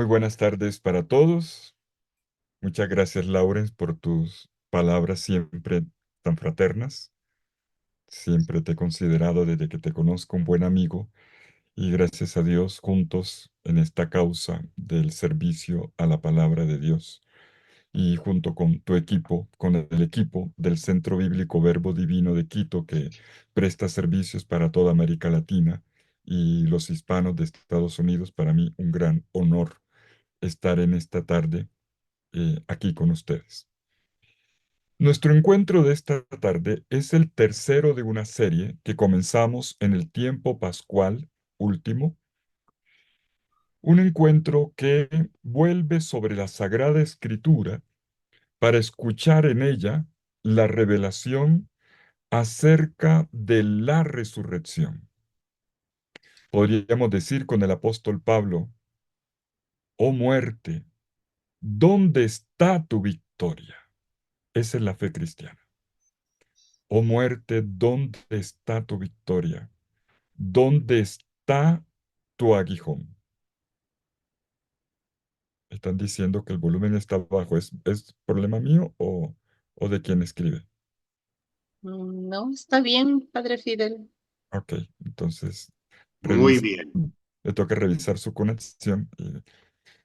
Muy buenas tardes para todos. Muchas gracias, Lawrence, por tus palabras siempre tan fraternas. Siempre te he considerado desde que te conozco un buen amigo y gracias a Dios juntos en esta causa del servicio a la palabra de Dios y junto con tu equipo, con el equipo del Centro Bíblico Verbo Divino de Quito que presta servicios para toda América Latina y los hispanos de Estados Unidos, para mí un gran honor estar en esta tarde aquí con ustedes. Nuestro encuentro de esta tarde es el tercero de una serie que comenzamos en el tiempo pascual último, un encuentro que vuelve sobre la Sagrada Escritura para escuchar en ella la revelación acerca de la resurrección. Podríamos decir con el apóstol Pablo: oh muerte, ¿dónde está tu victoria? Esa es la fe cristiana. Oh muerte, ¿dónde está tu victoria? ¿Dónde está tu aguijón? Están diciendo que el volumen está bajo. ¿Es problema mío o de quien escribe? No, está bien, Padre Fidel. Ok, entonces Muy revisa. bien. Le toca revisar su conexión.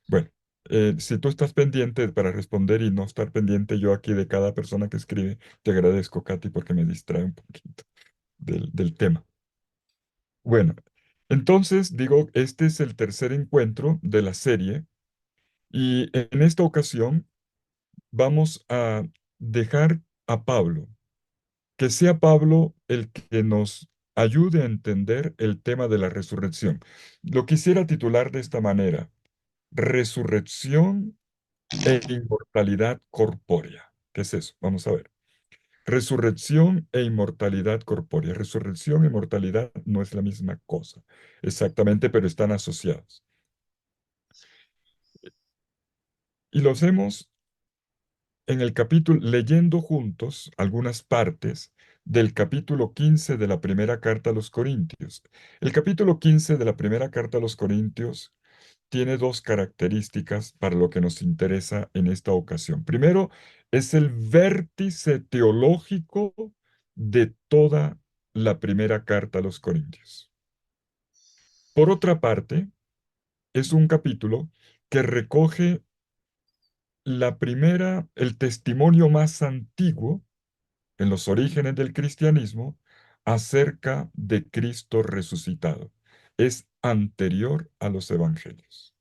Bueno, si tú estás pendiente para responder y no estar pendiente yo aquí de cada persona que escribe, te agradezco, Katy, porque me distrae un poquito del tema. Bueno, entonces digo, este es el tercer encuentro de la serie y en esta ocasión vamos a dejar a Pablo, que sea Pablo el que nos ayude a entender el tema de la resurrección. Lo quisiera titular de esta manera: Resurrección e inmortalidad corpórea. ¿Qué es eso? Vamos a ver. Resurrección e inmortalidad corpórea. Resurrección e inmortalidad no es la misma cosa, exactamente, pero están asociados. Y lo hacemos en el capítulo, leyendo juntos algunas partes del capítulo 15 de la primera carta a los Corintios. El capítulo 15 de la primera carta a los Corintios tiene dos características para lo que nos interesa en esta ocasión. Primero, es el vértice teológico de toda la primera carta a los Corintios. Por otra parte, es un capítulo que recoge el testimonio más antiguo en los orígenes del cristianismo acerca de Cristo resucitado. Es anterior a los evangelios.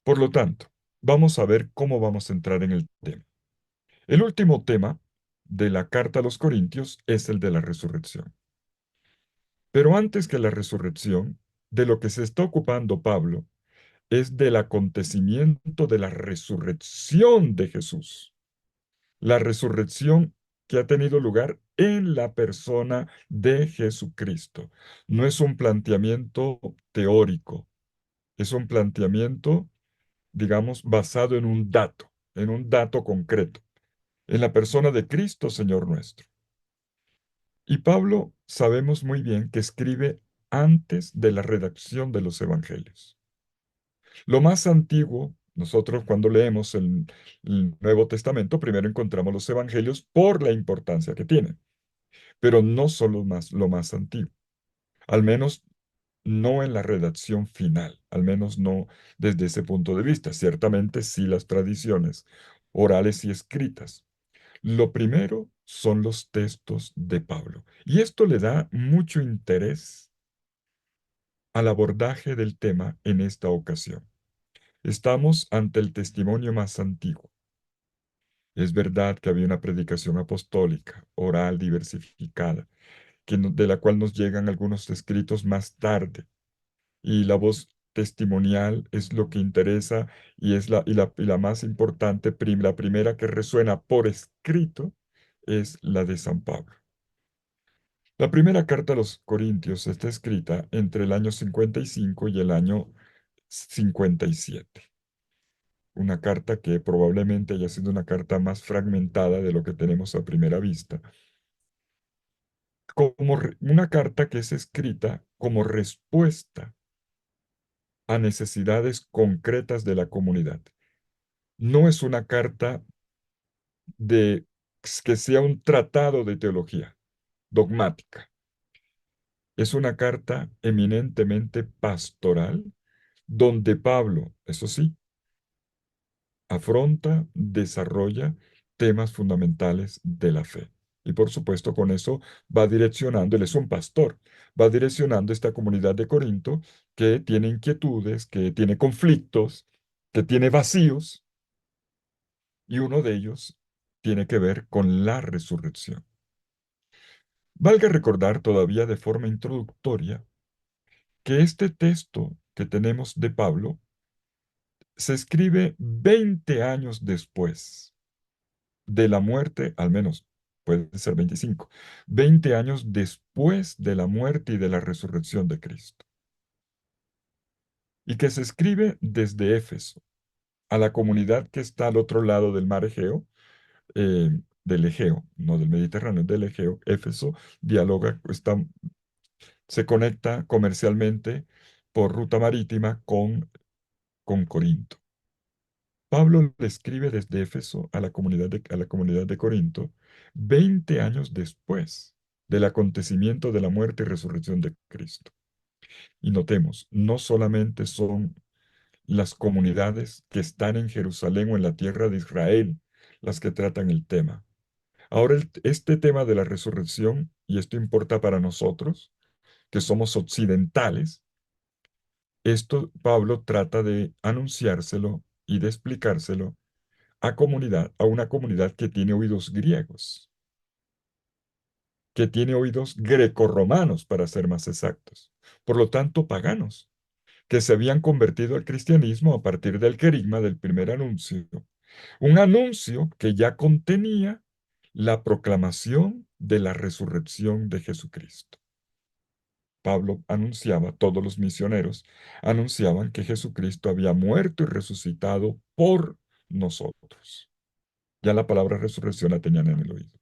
Por lo tanto, vamos a ver cómo vamos a entrar en el tema. El último tema de la carta a los Corintios es el de la resurrección. Pero antes que la resurrección, de lo que se está ocupando Pablo es del acontecimiento de la resurrección de Jesús. La resurrección que ha tenido lugar en la persona de Jesucristo. No es un planteamiento teórico, es un planteamiento, digamos, basado en un dato concreto, en la persona de Cristo, Señor nuestro. Y Pablo sabemos muy bien que escribe antes de la redacción de los evangelios. Lo más antiguo, nosotros cuando leemos el Nuevo Testamento, primero encontramos los evangelios por la importancia que tienen, pero no son lo más antiguo, al menos no en la redacción final, al menos no desde ese punto de vista. Ciertamente sí las tradiciones orales y escritas. Lo primero son los textos de Pablo, y esto le da mucho interés al abordaje del tema en esta ocasión. Estamos ante el testimonio más antiguo. Es verdad que había una predicación apostólica, oral, diversificada, de la cual nos llegan algunos escritos más tarde, y la voz testimonial es lo que interesa y es la más importante, la primera que resuena por escrito es la de San Pablo. La primera carta a los Corintios está escrita entre el año 55 y el año 57. Una carta que probablemente haya sido una carta más fragmentada de lo que tenemos a primera vista, como una carta que es escrita como respuesta a necesidades concretas de la comunidad. No es una carta de que sea un tratado de teología dogmática. Es una carta eminentemente pastoral donde Pablo, eso sí, afronta, desarrolla temas fundamentales de la fe. Y por supuesto con eso va direccionando, él es un pastor, va direccionando esta comunidad de Corinto que tiene inquietudes, que tiene conflictos, que tiene vacíos, y uno de ellos tiene que ver con la resurrección. Valga recordar todavía de forma introductoria que este texto que tenemos de Pablo se escribe 20 años después de la muerte, al menos puede ser 25, 20 años después de la muerte y de la resurrección de Cristo, y que se escribe desde Éfeso a la comunidad que está al otro lado del mar Egeo, del Egeo, no del Mediterráneo, del Egeo. Éfeso dialoga, se conecta comercialmente por ruta marítima con Corinto. Pablo le escribe desde Éfeso a la comunidad de Corinto 20 años después del acontecimiento de la muerte y resurrección de Cristo. Y notemos, no solamente son las comunidades que están en Jerusalén o en la tierra de Israel las que tratan el tema. Ahora, este tema de la resurrección, y esto importa para nosotros, que somos occidentales, esto Pablo trata de anunciárselo y de explicárselo a una comunidad que tiene oídos griegos, que tiene oídos grecorromanos, para ser más exactos, por lo tanto paganos, que se habían convertido al cristianismo a partir del querigma del primer anuncio, un anuncio que ya contenía la proclamación de la resurrección de Jesucristo. Pablo anunciaba, todos los misioneros anunciaban que Jesucristo había muerto y resucitado por nosotros. Ya la palabra resurrección la tenían en el oído.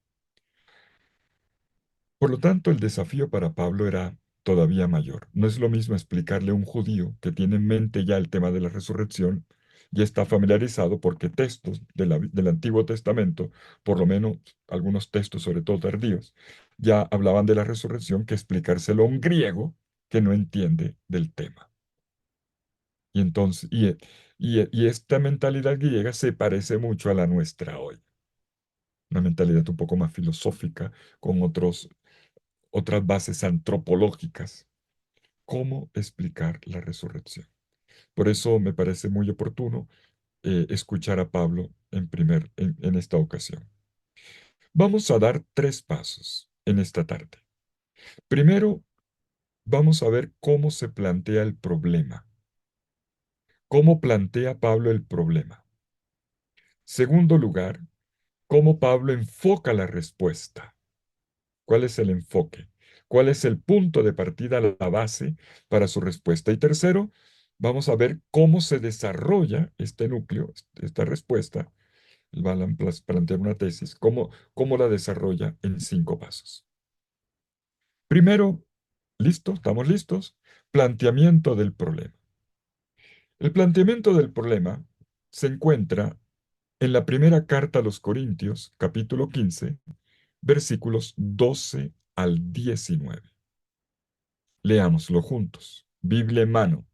Por lo tanto, el desafío para Pablo era todavía mayor. No es lo mismo explicarle a un judío que tiene en mente ya el tema de la resurrección y está familiarizado porque textos del Antiguo Testamento, por lo menos algunos textos, sobre todo tardíos, ya hablaban de la resurrección, que explicárselo a un griego que no entiende del tema. Y entonces, y esta mentalidad griega se parece mucho a la nuestra hoy. Una mentalidad un poco más filosófica, con otras bases antropológicas. ¿Cómo explicar la resurrección? Por eso me parece muy oportuno escuchar a Pablo en esta ocasión. Vamos a dar 3 pasos en esta tarde. Primero, vamos a ver cómo se plantea el problema. ¿Cómo plantea Pablo el problema? Segundo lugar, cómo Pablo enfoca la respuesta. ¿Cuál es el enfoque? ¿Cuál es el punto de partida, la base para su respuesta? Y tercero, vamos a ver cómo se desarrolla este núcleo, esta respuesta. Va a plantear una tesis, cómo la desarrolla en 5 pasos. Primero, ¿listo? ¿Estamos listos? Planteamiento del problema. El planteamiento del problema se encuentra en la primera carta a los Corintios, capítulo 15, versículos 12 al 19. Leámoslo juntos. Biblia en mano.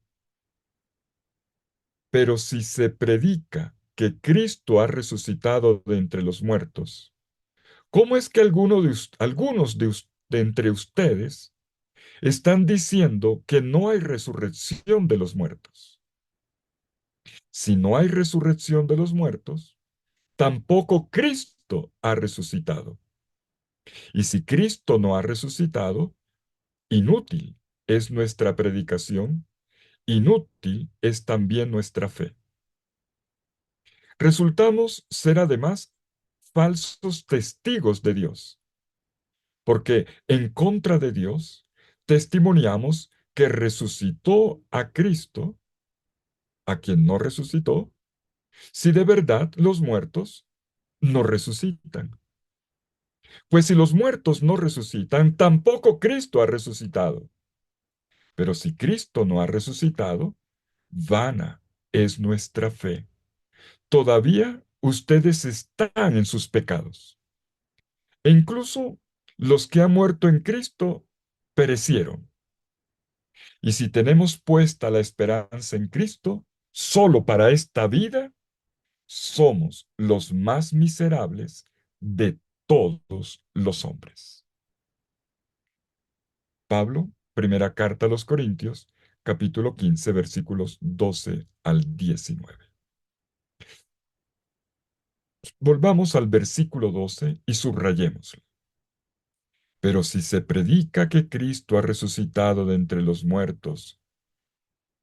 Pero si se predica que Cristo ha resucitado de entre los muertos, ¿cómo es que algunos de entre ustedes están diciendo que no hay resurrección de los muertos? Si no hay resurrección de los muertos, tampoco Cristo ha resucitado. Y si Cristo no ha resucitado, inútil es nuestra predicación, inútil es también nuestra fe. Resultamos ser además falsos testigos de Dios, porque en contra de Dios testimoniamos que resucitó a Cristo, a quien no resucitó, si de verdad los muertos no resucitan. Pues si los muertos no resucitan, tampoco Cristo ha resucitado. Pero si Cristo no ha resucitado, Vana es nuestra fe. Todavía ustedes están en sus pecados. E incluso los que han muerto en Cristo perecieron. Y si tenemos puesta la esperanza en Cristo, solo para esta vida, somos los más miserables de todos los hombres. Pablo, primera carta a los Corintios, capítulo 15, versículos 12 al 19. Volvamos al versículo 12 y subrayémoslo. Pero si se predica que Cristo ha resucitado de entre los muertos,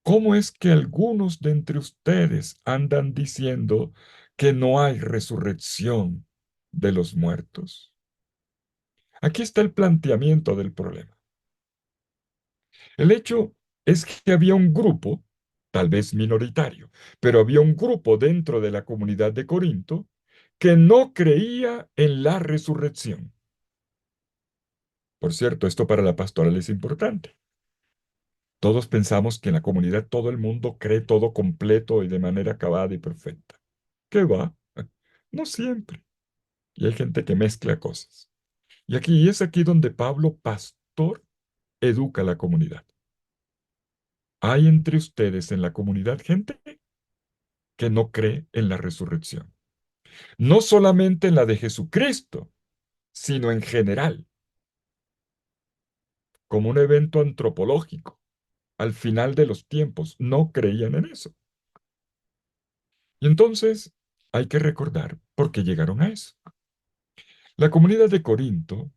¿cómo es que algunos de entre ustedes andan diciendo que no hay resurrección de los muertos? Aquí está el planteamiento del problema. El hecho es que había un grupo, tal vez minoritario, pero había un grupo dentro de la comunidad de Corinto que no creía en la resurrección. Por cierto, esto para la pastoral es importante. Todos pensamos que en la comunidad todo el mundo cree todo completo y de manera acabada y perfecta. ¿Qué va? No siempre. Y hay gente que mezcla cosas. Y es aquí donde Pablo, pastor, educa a la comunidad. Hay entre ustedes en la comunidad gente que no cree en la resurrección. No solamente en la de Jesucristo, sino en general, como un evento antropológico. Al final de los tiempos, no creían en eso. Y entonces hay que recordar por qué llegaron a eso. La comunidad de Corinto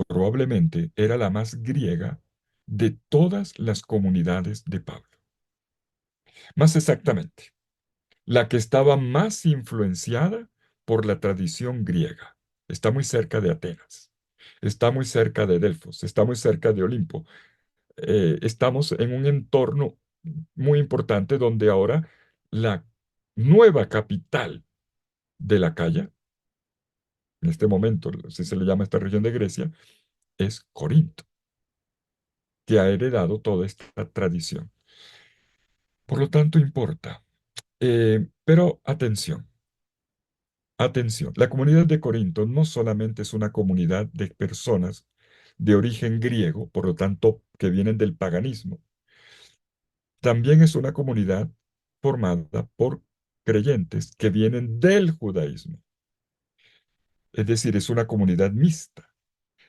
probablemente era la más griega de todas las comunidades de Pablo. Más exactamente, la que estaba más influenciada por la tradición griega. Está muy cerca de Atenas, está muy cerca de Delfos, está muy cerca de Olimpo. Estamos en un entorno muy importante donde ahora la nueva capital de la calle, en este momento, si se le llama esta región de Grecia, es Corinto, que ha heredado toda esta tradición. Por lo tanto, importa. Pero atención, atención. La comunidad de Corinto no solamente es una comunidad de personas de origen griego, por lo tanto, que vienen del paganismo. También es una comunidad formada por creyentes que vienen del judaísmo. Es decir, es una comunidad mixta.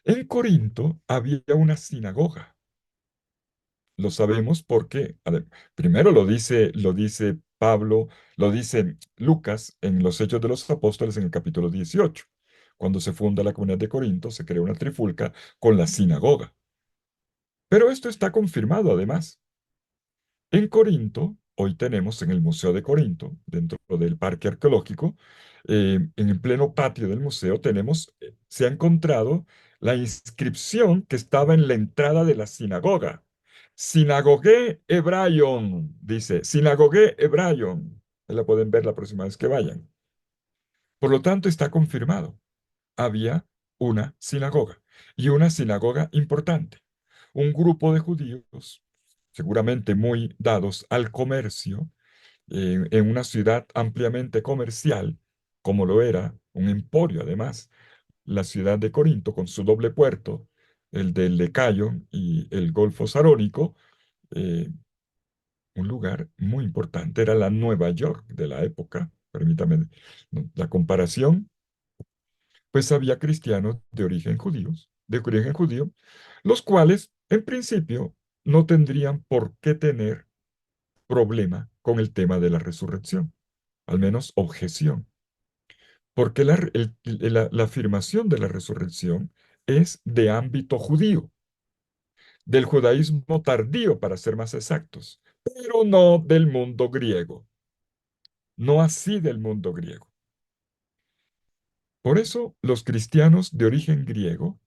En Corinto había una sinagoga. Lo sabemos porque, primero lo dice Pablo, lo dice Lucas en los Hechos de los Apóstoles en el capítulo 18. Cuando se funda la comunidad de Corinto, se crea una trifulca con la sinagoga. Pero esto está confirmado además. En Corinto, hoy tenemos en el Museo de Corinto, dentro del parque arqueológico, en el pleno patio del museo, se ha encontrado la inscripción que estaba en la entrada de la sinagoga. Sinagoge Hebraion, dice, Sinagoge Hebraion. Ahí la pueden ver la próxima vez que vayan. Por lo tanto, está confirmado. Había una sinagoga y una sinagoga importante. Un grupo de judíos, seguramente muy dados al comercio, en una ciudad ampliamente comercial, como lo era, un emporio además, la ciudad de Corinto con su doble puerto, el del Lecaion y el Golfo Sarónico, eh, un lugar muy importante, era la Nueva York de la época, permítame la comparación, pues había cristianos de origen judío, los cuales en principio no tendrían por qué tener problema con el tema de la resurrección, al menos objeción, porque la afirmación de la resurrección es de ámbito judío, del judaísmo tardío para ser más exactos, pero no del mundo griego, no así del mundo griego. Por eso los cristianos de origen griego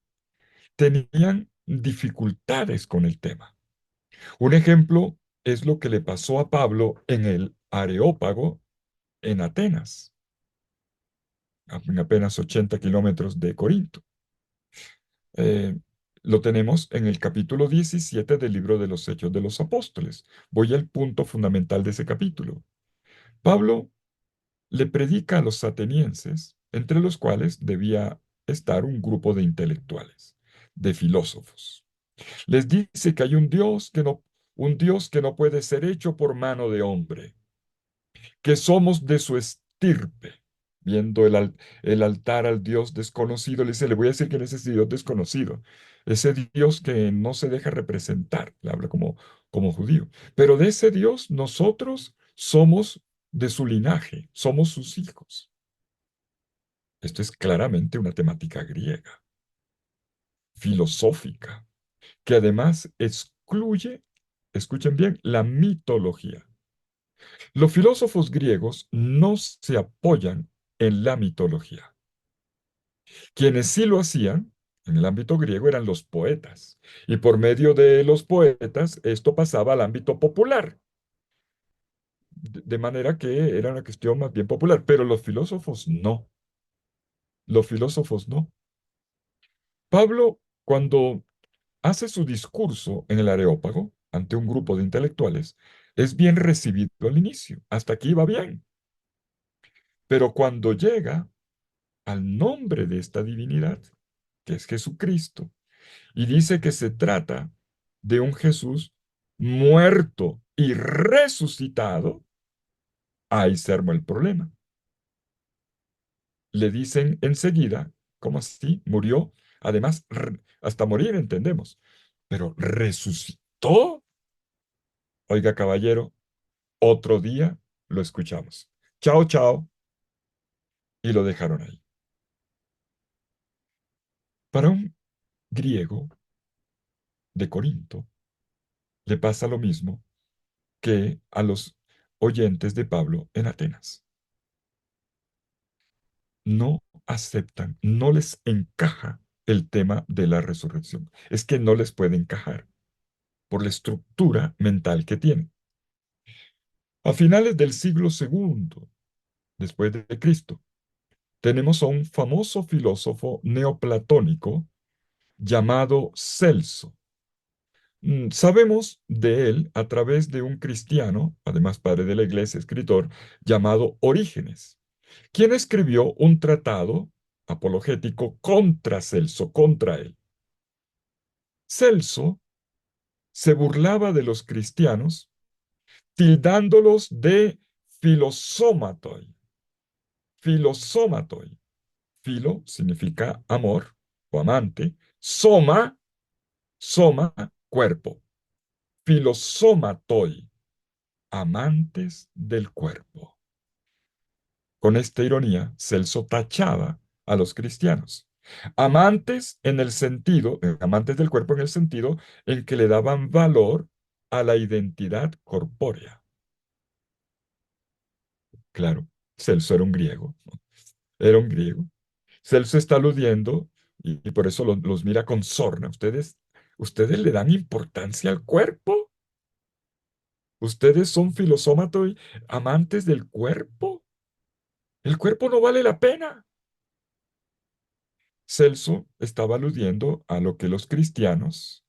tenían dificultades con el tema. Un ejemplo es lo que le pasó a Pablo en el Areópago en Atenas, en apenas 80 kilómetros de Corinto. Eh, Lo tenemos en el capítulo 17 del libro de los Hechos de los Apóstoles. Voy al punto fundamental de ese capítulo. Pablo le predica a los atenienses, entre los cuales debía estar un grupo de intelectuales, de filósofos. Les dice que hay un Dios que no puede ser hecho por mano de hombre, que somos de su estirpe. Viendo el altar al Dios desconocido, le dice, le voy a decir que es ese Dios desconocido, ese Dios que no se deja representar, le habla como judío. Pero de ese Dios nosotros somos de su linaje, somos sus hijos. Esto es claramente una temática griega, filosófica, que además excluye, escuchen bien, la mitología. Los filósofos griegos no se apoyan en la mitología. Quienes sí lo hacían en el ámbito griego eran los poetas, y por medio de los poetas esto pasaba al ámbito popular, de manera que era una cuestión más bien popular, pero los filósofos no. Pablo, cuando hace su discurso en el Areópago ante un grupo de intelectuales, es bien recibido al inicio, hasta aquí va bien, pero cuando llega al nombre de esta divinidad, que es Jesucristo, y dice que se trata de un Jesús muerto y resucitado, ahí se armó el problema. Le dicen enseguida, ¿cómo así? Murió, además, hasta morir entendemos, pero resucitó. Oiga, caballero, otro día lo escuchamos. Chao, chao. Y lo dejaron ahí. Para un griego de Corinto le pasa lo mismo que a los oyentes de Pablo en Atenas. No aceptan, no les encaja el tema de la resurrección. Es que no les puede encajar por la estructura mental que tienen. A finales del siglo segundo, después de Cristo, tenemos a un famoso filósofo neoplatónico llamado Celso. Sabemos de él a través de un cristiano, además padre de la iglesia, escritor, llamado Orígenes, quien escribió un tratado apologético contra Celso, contra él. Celso se burlaba de los cristianos, tildándolos de filosómatoi. Filosómatoi. Filo significa amor o amante. Soma, cuerpo. Filosómatoi, amantes del cuerpo. Con esta ironía, Celso tachaba a los cristianos. Amantes del cuerpo en el sentido en que le daban valor a la identidad corpórea. Claro, Celso era un griego, ¿no? Era un griego. Celso está aludiendo, y por eso los mira con sorna. ¿Ustedes le dan importancia al cuerpo? ¿Ustedes son filosómatos y amantes del cuerpo? El cuerpo no vale la pena. Celso estaba aludiendo a lo que los cristianos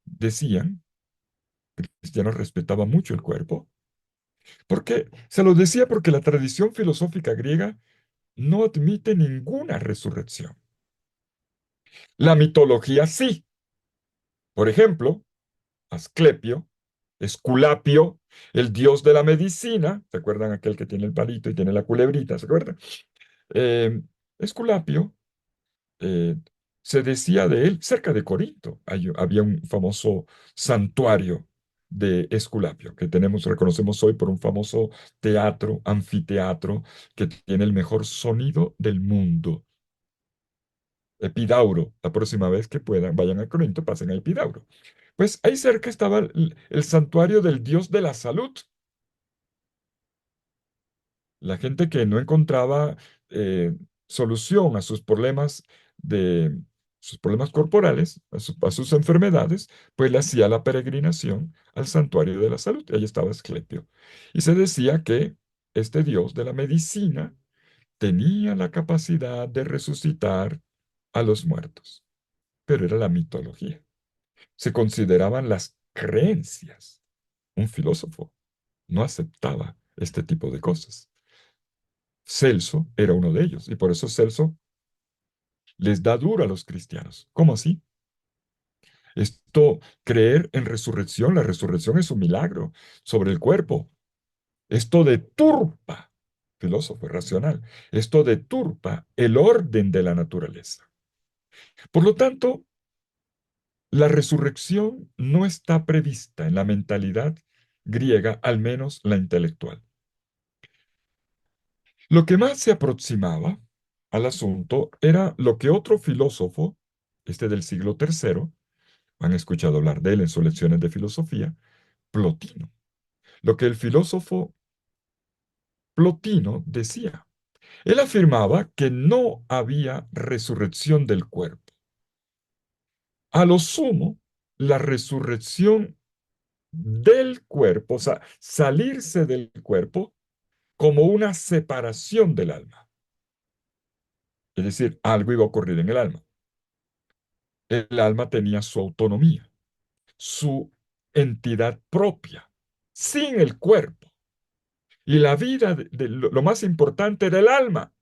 decían. Los cristianos respetaban mucho el cuerpo. Porque se lo decía porque la tradición filosófica griega no admite ninguna resurrección. La mitología sí. Por ejemplo, Asclepio, Esculapio, el dios de la medicina, ¿se acuerdan aquel que tiene el palito y tiene la culebrita? ¿Se acuerdan? Eh, Esculapio, eh, se decía de él, cerca de Corinto, había un famoso santuario de Esculapio, que reconocemos hoy por un famoso teatro, anfiteatro, que tiene el mejor sonido del mundo. Epidauro, la próxima vez que puedan, vayan a Corinto, pasen a Epidauro. Pues ahí cerca estaba el santuario del dios de la salud. La gente que no encontraba solución a de sus problemas corporales, a sus enfermedades, pues le hacía la peregrinación al santuario de la salud. Y ahí estaba Asclepio. Y se decía que este dios de la medicina tenía la capacidad de resucitar a los muertos. pero era la mitología. Se consideraban las creencias. Un filósofo no aceptaba este tipo de cosas. Celso era uno de ellos, y por eso Celso les da duro a los cristianos. ¿Cómo así? Esto, creer en resurrección, la resurrección es un milagro sobre el cuerpo. Esto deturpa, filósofo racional, esto deturpa el orden de la naturaleza. Por lo tanto, la resurrección no está prevista en la mentalidad griega, al menos la intelectual. Lo que más se aproximaba al asunto era lo que otro filósofo, este del siglo III, han escuchado hablar de él en sus lecciones de filosofía, Plotino. Lo que el filósofo Plotino decía. Él afirmaba que no había resurrección del cuerpo. A lo sumo, la resurrección del cuerpo, o sea, salirse del cuerpo como una separación del alma. Es decir, algo iba a ocurrir en el alma. El alma tenía su autonomía, su entidad propia, sin el cuerpo. Y la vida, lo más importante era el alma.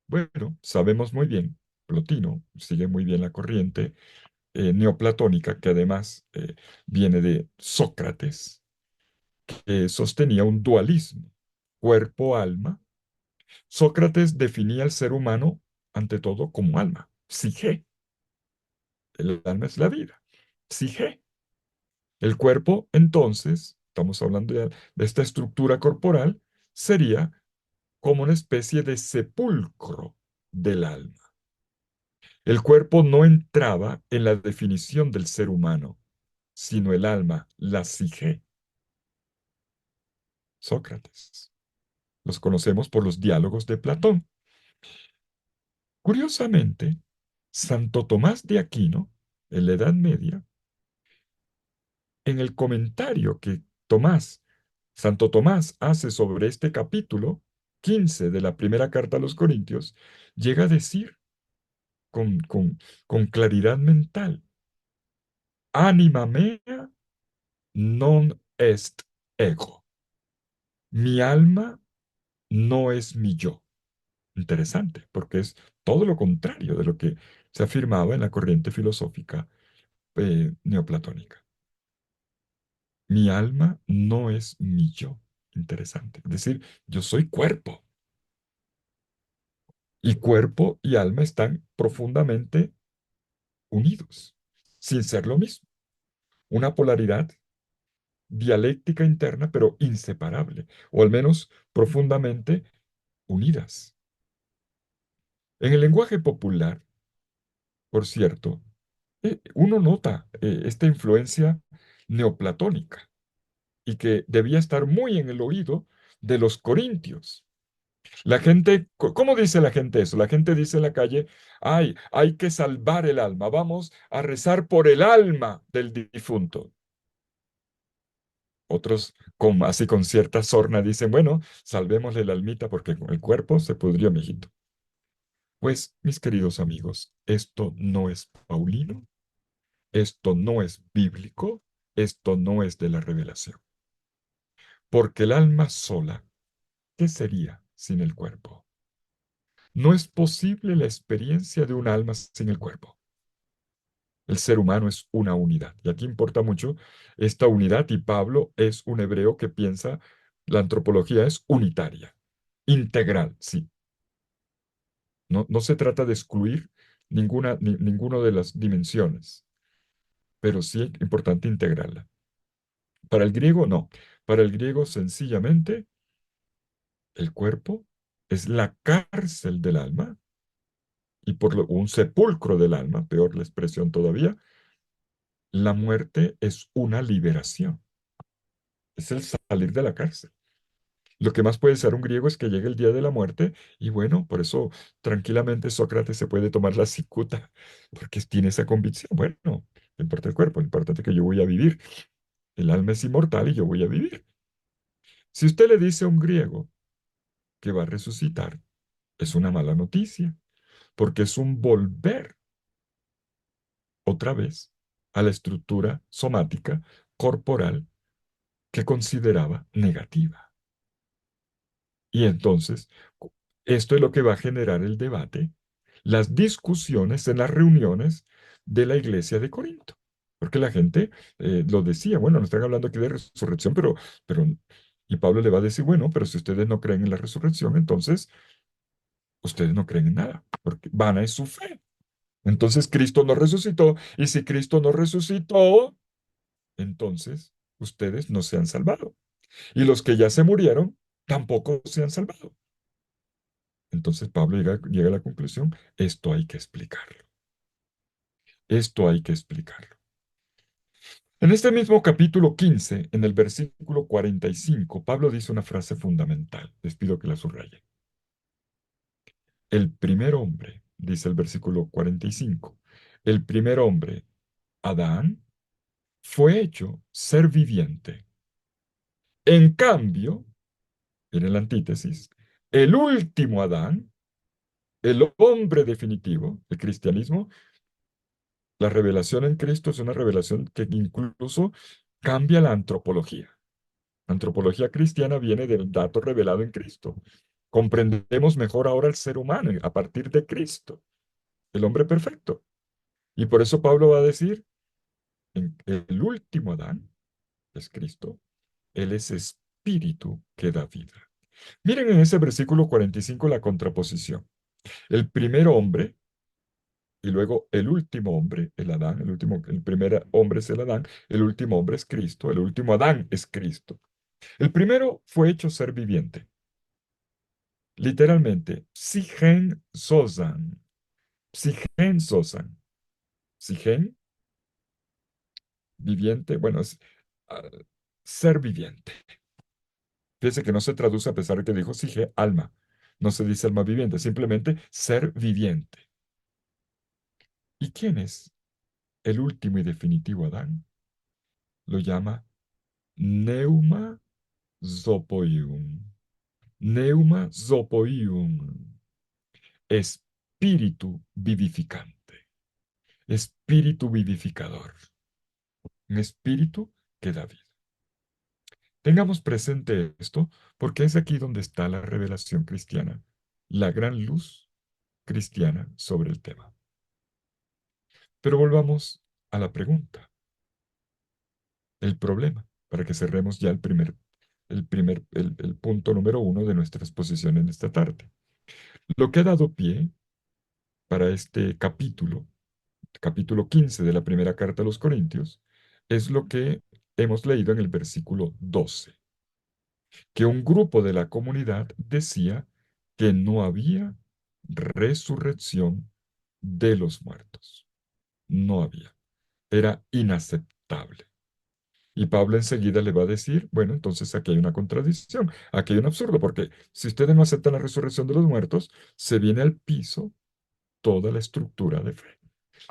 Bueno, sabemos muy bien, Plotino sigue muy bien la corriente neoplatónica, que además viene de Sócrates, que sostenía un dualismo, cuerpo-alma. Sócrates definía al ser humano, ante todo, como alma, psique. El alma es la vida, psique. El cuerpo, entonces, estamos hablando de esta estructura corporal, sería como una especie de sepulcro del alma. El cuerpo no entraba en la definición del ser humano, sino el alma, la psique. Sócrates. Los conocemos por los diálogos de Platón. Curiosamente, Santo Tomás de Aquino, en la Edad Media, en el comentario que Santo Tomás hace sobre este capítulo 15 de la primera carta a los Corintios, llega a decir con, con, con claridad mental, anima mea non est ego. Mi alma no es mi yo. Interesante, porque es todo lo contrario de lo que se afirmaba en la corriente filosófica neoplatónica. Mi alma no es mi yo. Interesante. Es decir, yo soy cuerpo. Y cuerpo y alma están profundamente unidos, sin ser lo mismo. Una polaridad dialéctica interna, pero inseparable, o al menos profundamente unidas. En el lenguaje popular, por cierto, uno nota esta influencia neoplatónica y que debía estar muy en el oído de los corintios. La gente, ¿cómo dice la gente eso? La gente dice en la calle, ay, hay que salvar el alma, vamos a rezar por el alma del difunto. Otros, así con cierta sorna, dicen, bueno, salvémosle la almita porque con el cuerpo se pudrió, mijito. Pues, mis queridos amigos, esto no es paulino, esto no es bíblico, esto no es de la revelación. Porque el alma sola, ¿qué sería sin el cuerpo? No es posible la experiencia de un alma sin el cuerpo. El ser humano es una unidad. Y aquí importa mucho esta unidad, y Pablo es un hebreo que piensa, la antropología es unitaria, integral, sí. No se trata de excluir ninguna de las dimensiones, pero sí es importante integrarla. Para el griego, no. Para el griego, sencillamente, el cuerpo es la cárcel del alma y un sepulcro del alma, peor la expresión todavía. La muerte es una liberación, es el salir de la cárcel. Lo que más puede ser un griego es que llegue el día de la muerte y bueno, por eso tranquilamente Sócrates se puede tomar la cicuta, porque tiene esa convicción. Bueno, no importa el cuerpo, lo importante es que yo voy a vivir. El alma es inmortal y yo voy a vivir. Si usted le dice a un griego que va a resucitar, es una mala noticia, porque es un volver. otra vez a la estructura somática corporal que consideraba negativa. Y entonces, esto es lo que va a generar el debate, las discusiones en las reuniones de la iglesia de Corinto. Porque la gente lo decía, bueno, nos están hablando aquí de resurrección, pero, y Pablo le va a decir, bueno, pero si ustedes no creen en la resurrección, entonces ustedes no creen en nada, porque vana es su fe. Entonces Cristo no resucitó, y si Cristo no resucitó, entonces ustedes no se han salvado. Y los que ya se murieron tampoco se han salvado. Entonces Pablo llega a la conclusión, esto hay que explicarlo. Esto hay que explicarlo. En este mismo capítulo 15, en el versículo 45, Pablo dice una frase fundamental. Les pido que la subrayen. El primer hombre, dice el versículo 45, el primer hombre, Adán, fue hecho ser viviente. En cambio, en el antítesis, el último Adán, el hombre definitivo, el cristianismo, la revelación en Cristo es una revelación que incluso cambia la antropología. La antropología cristiana viene del dato revelado en Cristo. Comprendemos mejor ahora el ser humano a partir de Cristo, el hombre perfecto. Y por eso Pablo va a decir, el último Adán es Cristo, él es espíritu que da vida. Miren en ese versículo 45 la contraposición. El primer hombre y luego el último hombre, el Adán, el primer hombre es el Adán, el último hombre es Cristo, el último Adán es Cristo. El primero fue hecho ser viviente. Literalmente, psigen sosan, psigen sosan, psigen, viviente, bueno, es ah, ser viviente. Fíjese que no se traduce a pesar de que dijo sige, alma. No se dice alma viviente, simplemente ser viviente. ¿Y quién es el último y definitivo Adán? Lo llama Neuma Zopoium. Neuma Zopoium. Espíritu vivificante. Espíritu vivificador. Un espíritu que da vida. Tengamos presente esto porque es aquí donde está la revelación cristiana, la gran luz cristiana sobre el tema. Pero volvamos a la pregunta, el problema, para que cerremos ya el punto número uno de nuestra exposición en esta tarde. Lo que ha dado pie para este capítulo 15 de la primera carta a los Corintios, es lo que hemos leído en el versículo 12, que un grupo de la comunidad decía que no había resurrección de los muertos. No había. Era inaceptable. Y Pablo enseguida le va a decir, bueno, entonces aquí hay una contradicción, aquí hay un absurdo, porque si ustedes no aceptan la resurrección de los muertos, se viene al piso toda la estructura de fe,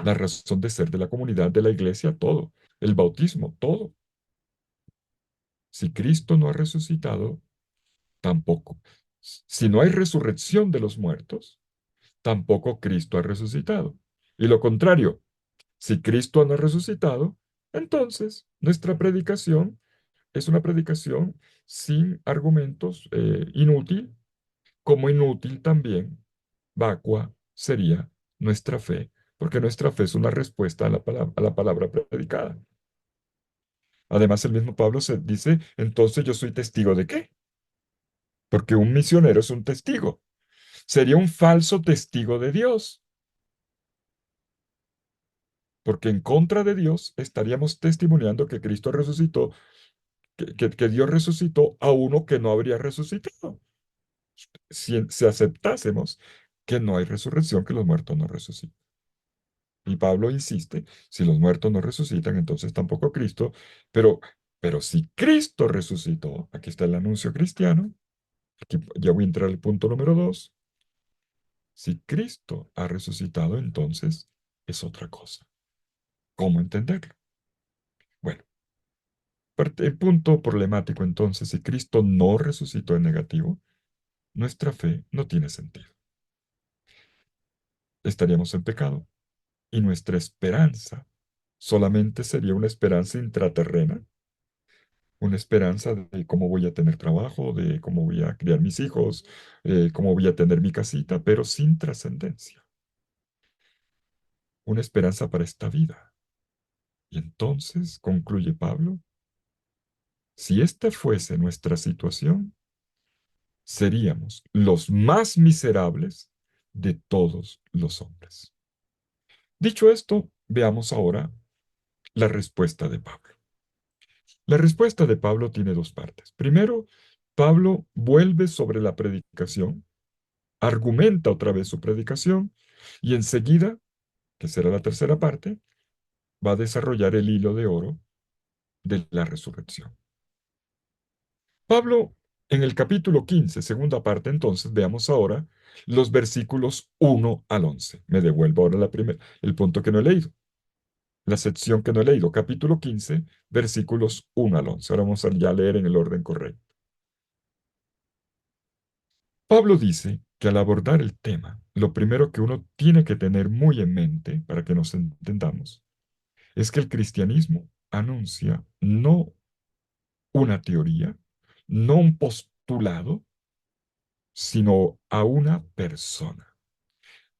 la razón de ser de la comunidad, de la iglesia, todo, el bautismo, todo. Si Cristo no ha resucitado, tampoco. Si no hay resurrección de los muertos, tampoco Cristo ha resucitado. Y lo contrario, si Cristo no ha resucitado, entonces nuestra predicación es una predicación sin argumentos, inútil, como inútil también, vacua sería nuestra fe, porque nuestra fe es una respuesta a la palabra predicada. Además, el mismo Pablo se dice, entonces yo soy testigo de qué, porque un misionero es un testigo. Sería un falso testigo de Dios, porque en contra de Dios estaríamos testimoniando que Cristo resucitó, que Dios resucitó a uno que no habría resucitado. Si aceptásemos que no hay resurrección, que los muertos no resucitan. Y Pablo insiste, si los muertos no resucitan, entonces tampoco Cristo, pero, pero si Cristo resucitó, aquí está el anuncio cristiano, aquí ya voy a entrar al punto número 2, si Cristo ha resucitado, entonces es otra cosa. ¿Cómo entenderlo? Bueno, el punto problemático entonces, si Cristo no resucitó en negativo, nuestra fe no tiene sentido. Estaríamos en pecado y nuestra esperanza solamente sería una esperanza intraterrena, una esperanza de cómo voy a tener trabajo, de cómo voy a criar mis hijos, cómo voy a tener mi casita, pero sin trascendencia. Una esperanza para esta vida. Y entonces, concluye Pablo, si esta fuese nuestra situación, seríamos los más miserables de todos los hombres. Dicho esto, veamos ahora la respuesta de Pablo. La respuesta de Pablo tiene dos partes. Primero, Pablo vuelve sobre la predicación, argumenta otra vez su predicación y enseguida, que será la tercera parte, va a desarrollar el hilo de oro de la resurrección. Pablo, en el capítulo 15, segunda parte, entonces, veamos ahora los versículos 1 al 11. Me devuelvo ahora el punto que no he leído, la sección que no he leído, capítulo 15, versículos 1 al 11. Ahora vamos a ya leer en el orden correcto. Pablo dice que al abordar el tema, lo primero que uno tiene que tener muy en mente, para que nos entendamos, es que el cristianismo anuncia no una teoría, no un postulado, sino a una persona.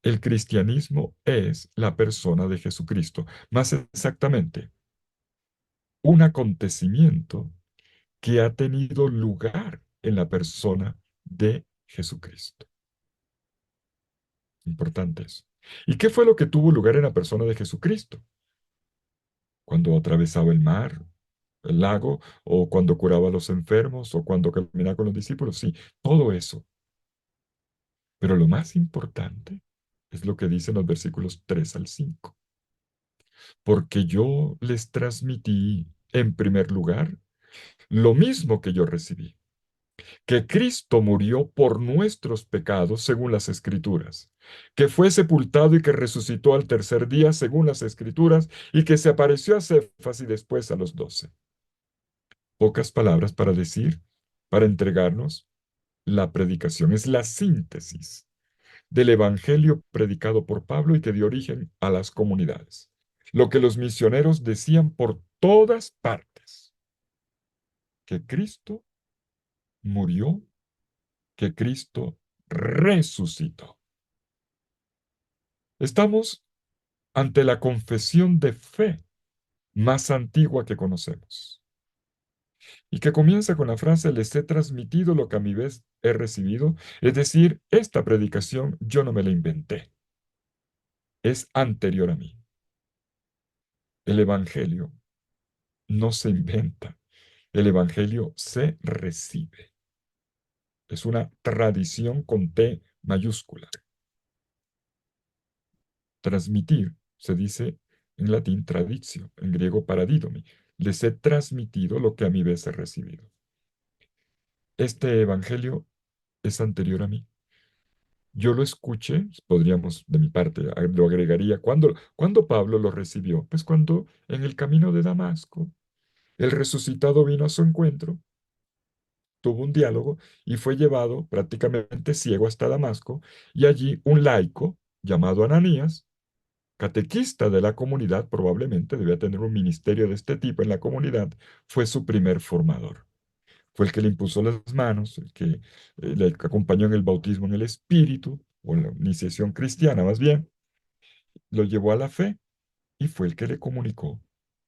El cristianismo es la persona de Jesucristo, más exactamente, un acontecimiento que ha tenido lugar en la persona de Jesucristo. Importante eso. ¿Y qué fue lo que tuvo lugar en la persona de Jesucristo? Cuando atravesaba el mar, el lago, o cuando curaba a los enfermos, o cuando caminaba con los discípulos. Sí, todo eso. Pero lo más importante es lo que dicen los versículos 3 al 5. Porque yo les transmití en primer lugar lo mismo que yo recibí, que Cristo murió por nuestros pecados según las Escrituras, que fue sepultado y que resucitó al tercer día según las Escrituras, y que se apareció a Cefas y después a los 12. Pocas palabras para decir, para entregarnos la predicación. Es la síntesis del evangelio predicado por Pablo y que dio origen a las comunidades. Lo que los misioneros decían por todas partes, que Cristo murió, que Cristo resucitó. Estamos ante la confesión de fe más antigua que conocemos y que comienza con la frase, les he transmitido lo que a mi vez he recibido, es decir, esta predicación yo no me la inventé, es anterior a mí. El Evangelio no se inventa, el Evangelio se recibe. Es una tradición con T mayúscula. Transmitir se dice en latín traditio, en griego paradidomi. Les he transmitido lo que a mi vez he recibido. Este Evangelio es anterior a mí. Yo lo escuché, podríamos, de mi parte, lo agregaría, cuando Pablo lo recibió, pues cuando en el camino de Damasco, el resucitado vino a su encuentro, tuvo un diálogo y fue llevado prácticamente ciego hasta Damasco, y allí un laico llamado Ananías, catequista de la comunidad, probablemente debía tener un ministerio de este tipo en la comunidad, fue su primer formador. Fue el que le impuso las manos, el que le acompañó en el bautismo en el Espíritu, o en la iniciación cristiana más bien, lo llevó a la fe y fue el que le comunicó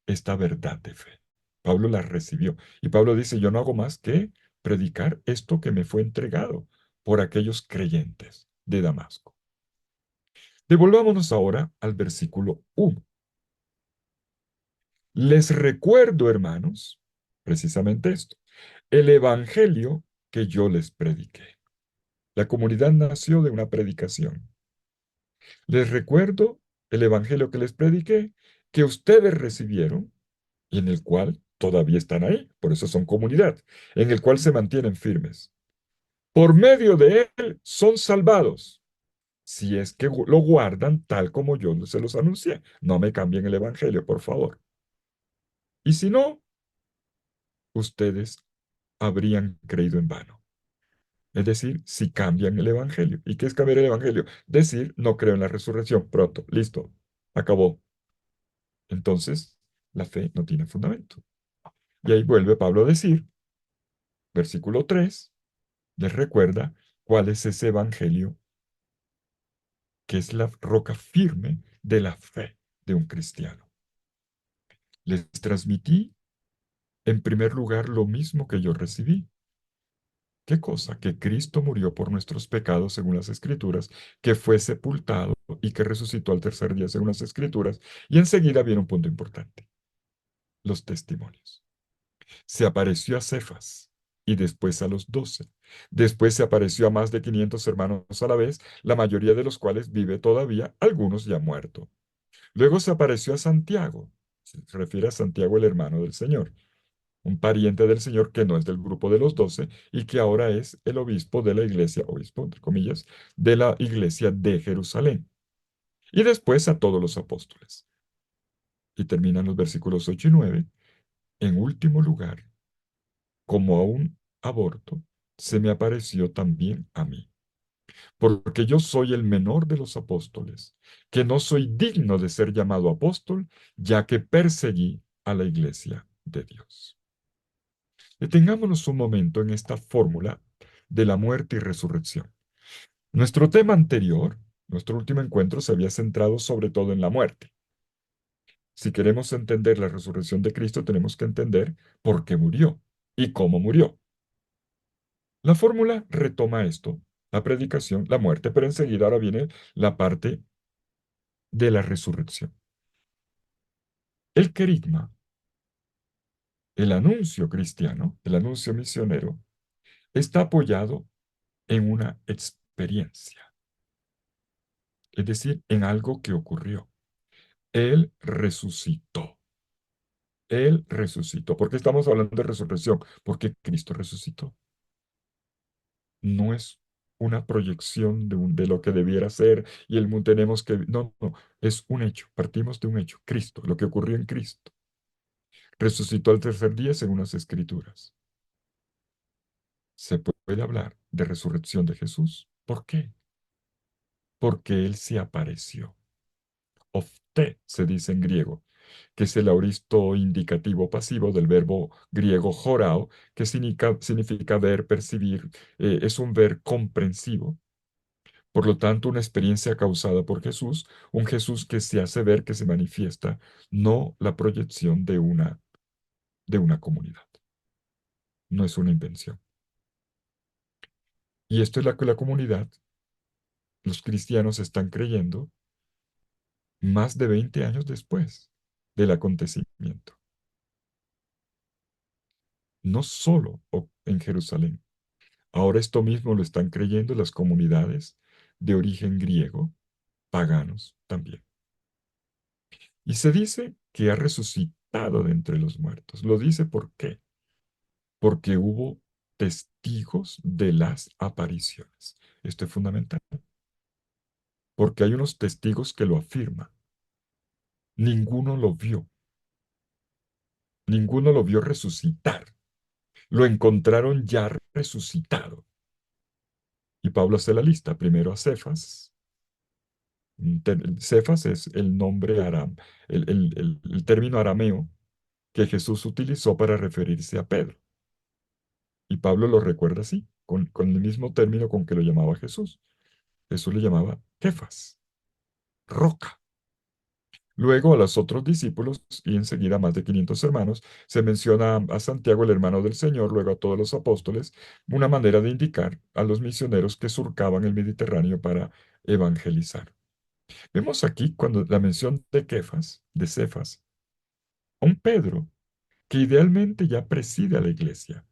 esta verdad de fe. Pablo la recibió. Y Pablo dice, yo no hago más que predicar esto que me fue entregado por aquellos creyentes de Damasco. Devolvámonos ahora al versículo 1. Les recuerdo, hermanos, precisamente esto, el evangelio que yo les prediqué. La comunidad nació de una predicación. Les recuerdo el evangelio que les prediqué, que ustedes recibieron y en el cual todavía están ahí, por eso son comunidad, en el cual se mantienen firmes. Por medio de él son salvados, si es que lo guardan tal como yo se los anuncié. No me cambien el evangelio, por favor. Y si no, ustedes habrían creído en vano. Es decir, si cambian el evangelio. ¿Y qué es cambiar el evangelio? Decir, no creo en la resurrección. Pronto, listo. acabó. Entonces, la fe no tiene fundamento. Y ahí vuelve Pablo a decir, versículo 3 les recuerda cuál es ese evangelio que es la roca firme de la fe de un cristiano. Les transmití en primer lugar lo mismo que yo recibí. ¿Qué cosa? Que Cristo murió por nuestros pecados según las Escrituras, que fue sepultado y que resucitó al tercer día según las Escrituras. Y enseguida viene un punto importante, los testimonios. Se apareció a Cefas y después a los 12. Después se apareció a más de 500 hermanos a la vez, la mayoría de los cuales vive todavía, algunos ya muerto. Luego se apareció a Santiago, se refiere a Santiago el hermano del Señor, un pariente del Señor que no es del grupo de los 12 y que ahora es el obispo de la iglesia, obispo entre comillas, de la iglesia de Jerusalén. Y después a todos los apóstoles. Y terminan los versículos 8 y 9. En último lugar, como a un aborto, se me apareció también a mí, porque yo soy el menor de los apóstoles, que no soy digno de ser llamado apóstol, ya que perseguí a la iglesia de Dios. Detengámonos un momento en esta fórmula de la muerte y resurrección. Nuestro tema anterior, nuestro último encuentro, se había centrado sobre todo en la muerte. Si queremos entender la resurrección de Cristo, tenemos que entender por qué murió y cómo murió. La fórmula retoma esto, la predicación, la muerte, pero enseguida ahora viene la parte de la resurrección. El querigma, el anuncio cristiano, el anuncio misionero, está apoyado en una experiencia, es decir, en algo que ocurrió. Él resucitó. Él resucitó. ¿Por qué estamos hablando de resurrección? Porque Cristo resucitó. No es una proyección de lo que debiera ser y el mundo tenemos que... No, no, es un hecho. Partimos de un hecho. Cristo, lo que ocurrió en Cristo. Resucitó al tercer día según las Escrituras. ¿Se puede hablar de resurrección de Jesús? ¿Por qué? Porque Él se apareció. Ofte se dice en griego, que es el aoristo indicativo pasivo del verbo griego jorao, que significa ver, percibir, es un ver comprensivo. Por lo tanto, una experiencia causada por Jesús, un Jesús que se hace ver, que se manifiesta, no la proyección de una comunidad. No es una invención. Y esto es lo que la comunidad, los cristianos están creyendo más de 20 años después del acontecimiento. No solo en Jerusalén. Ahora esto mismo lo están creyendo las comunidades de origen griego, paganos también. Y se dice que ha resucitado de entre los muertos. Lo dice ¿por qué? Porque hubo testigos de las apariciones. Esto es fundamental, porque hay unos testigos que lo afirman. Ninguno lo vio, ninguno lo vio resucitar. Lo encontraron ya resucitado. Y Pablo hace la lista, primero a Cefas. Cefas es el nombre el término arameo que Jesús utilizó para referirse a Pedro. Y Pablo lo recuerda así, con el mismo término con que lo llamaba Jesús. Jesús le llamaba Kefas, roca. Luego a los otros discípulos y enseguida a más de 500 hermanos, se menciona a Santiago, el hermano del Señor, luego a todos los apóstoles, una manera de indicar a los misioneros que surcaban el Mediterráneo para evangelizar. Vemos aquí cuando la mención de Kefas, de Cefas, a un Pedro que idealmente ya preside a la iglesia,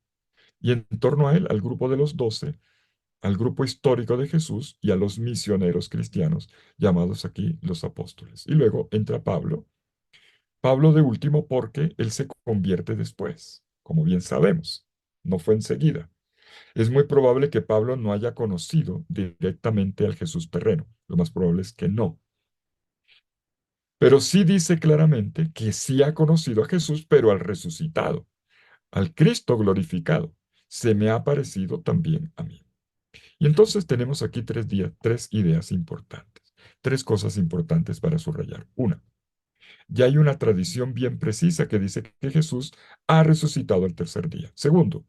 y en torno a él al grupo de los 12, al grupo histórico de Jesús y a los misioneros cristianos, llamados aquí los apóstoles. Y luego entra Pablo, Pablo de último porque él se convierte después, como bien sabemos, no fue enseguida. Es muy probable que Pablo no haya conocido directamente al Jesús terreno, lo más probable es que no. Pero sí dice claramente que sí ha conocido a Jesús, pero al resucitado, al Cristo glorificado. Se me ha aparecido también a mí. Y entonces tenemos aquí tres ideas importantes. tres cosas importantes para subrayar. Una, ya hay una tradición bien precisa que dice que Jesús ha resucitado el tercer día. Segundo,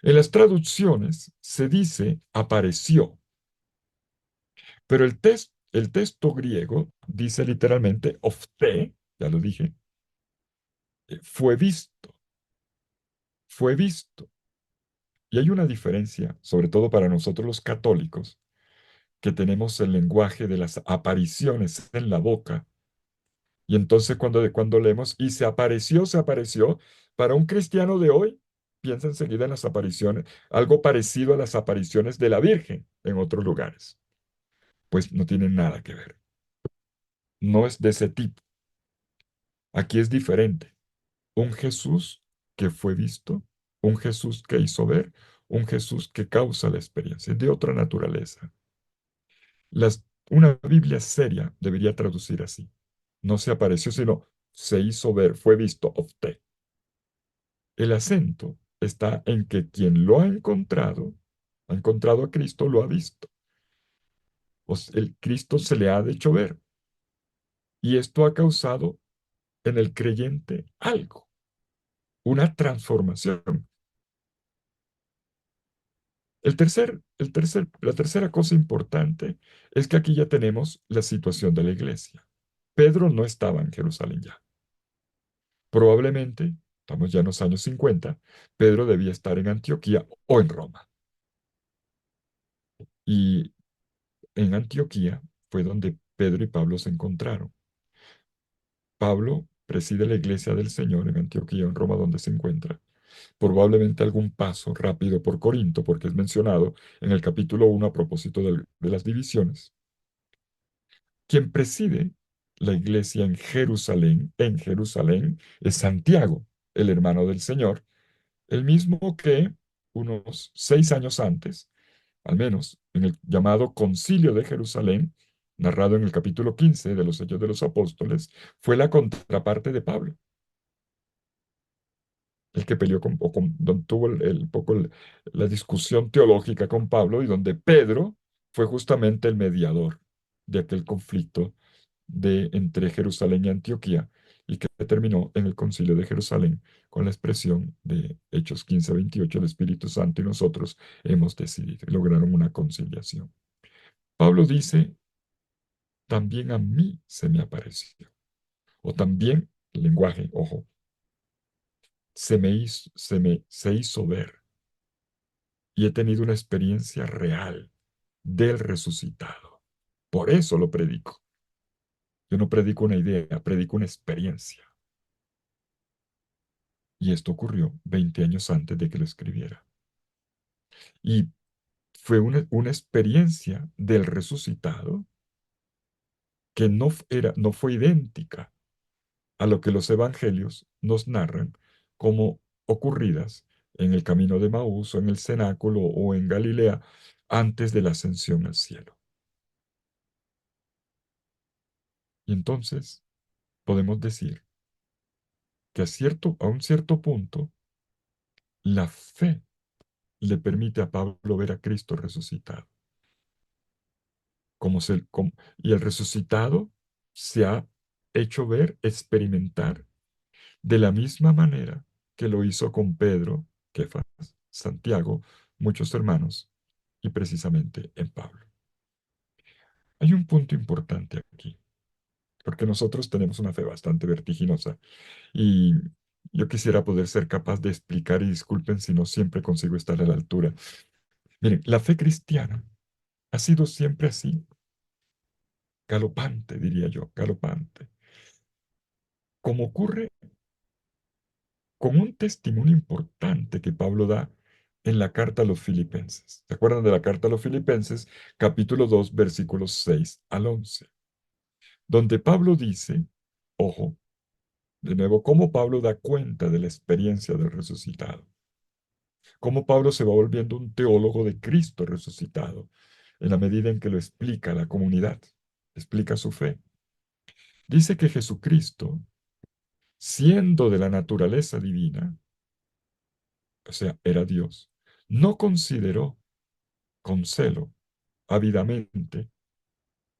en las traducciones se dice apareció, pero el texto griego dice literalmente ofte, ya lo dije, fue visto, fue visto. Y hay una diferencia, sobre todo para nosotros los católicos, que tenemos el lenguaje de las apariciones en la boca. Y entonces cuando leemos, y se apareció, para un cristiano de hoy, piensa enseguida en las apariciones, algo parecido a las apariciones de la Virgen en otros lugares. Pues no tiene nada que ver. No es de ese tipo. Aquí es diferente. Un Jesús que fue visto, un Jesús que hizo ver, un Jesús que causa la experiencia, es de otra naturaleza. Una Biblia seria debería traducir así. No se apareció, sino se hizo ver, fue visto, ofte. El acento está en que quien lo ha encontrado a Cristo, lo ha visto. El Cristo se le ha hecho ver. Y esto ha causado en el creyente algo, una transformación. La tercera cosa importante es que aquí ya tenemos la situación de la iglesia. Pedro no estaba en Jerusalén ya. Probablemente, estamos ya en los años 50, Pedro debía estar en Antioquía o en Roma. Y en Antioquía fue donde Pedro y Pablo se encontraron. Pablo preside la iglesia del Señor en Antioquía, en Roma, donde se encuentra. Probablemente algún paso rápido por Corinto, porque es mencionado en el capítulo 1 a propósito de las divisiones. Quien preside la iglesia en Jerusalén, es Santiago, el hermano del Señor, el mismo que unos 6 años antes, al menos en el llamado Concilio de Jerusalén, narrado en el capítulo 15 de los Hechos de los Apóstoles, fue la contraparte de Pablo, el que peleó donde tuvo la discusión teológica con Pablo y donde Pedro fue justamente el mediador de aquel conflicto entre Jerusalén y Antioquía y que terminó en el Concilio de Jerusalén con la expresión de Hechos 15:28, el Espíritu Santo y nosotros hemos decidido y lograron una conciliación. Pablo dice, también a mí se me apareció, o también, el lenguaje, ojo, se hizo ver y he tenido una experiencia real del resucitado. Por eso lo predico. Yo no predico una idea, predico una experiencia. Y esto ocurrió 20 años antes de que lo escribiera. Y fue una experiencia del resucitado que no fue idéntica a lo que los evangelios nos narran como ocurridas en el camino de Maús o en el cenáculo o en Galilea antes de la ascensión al cielo. Y entonces podemos decir que a un cierto punto, la fe le permite a Pablo ver a Cristo resucitado. Y el resucitado se ha hecho ver, experimentar, de la misma manera que lo hizo con Pedro, Kefas, Santiago, muchos hermanos, y precisamente en Pablo. Hay un punto importante aquí, porque nosotros tenemos una fe bastante vertiginosa y yo quisiera poder ser capaz de explicar, y disculpen si no siempre consigo estar a la altura. Miren, la fe cristiana ha sido siempre así, galopante, diría yo, galopante. Como ocurre con un testimonio importante que Pablo da en la carta a los Filipenses. ¿Se acuerdan de la carta a los Filipenses? Capítulo 2, versículos 6 al 11, donde Pablo dice, ojo, de nuevo, cómo Pablo da cuenta de la experiencia del resucitado, cómo Pablo se va volviendo un teólogo de Cristo resucitado, en la medida en que lo explica a la comunidad, explica su fe. Dice que Jesucristo, siendo de la naturaleza divina, o sea, era Dios, no consideró con celo, ávidamente,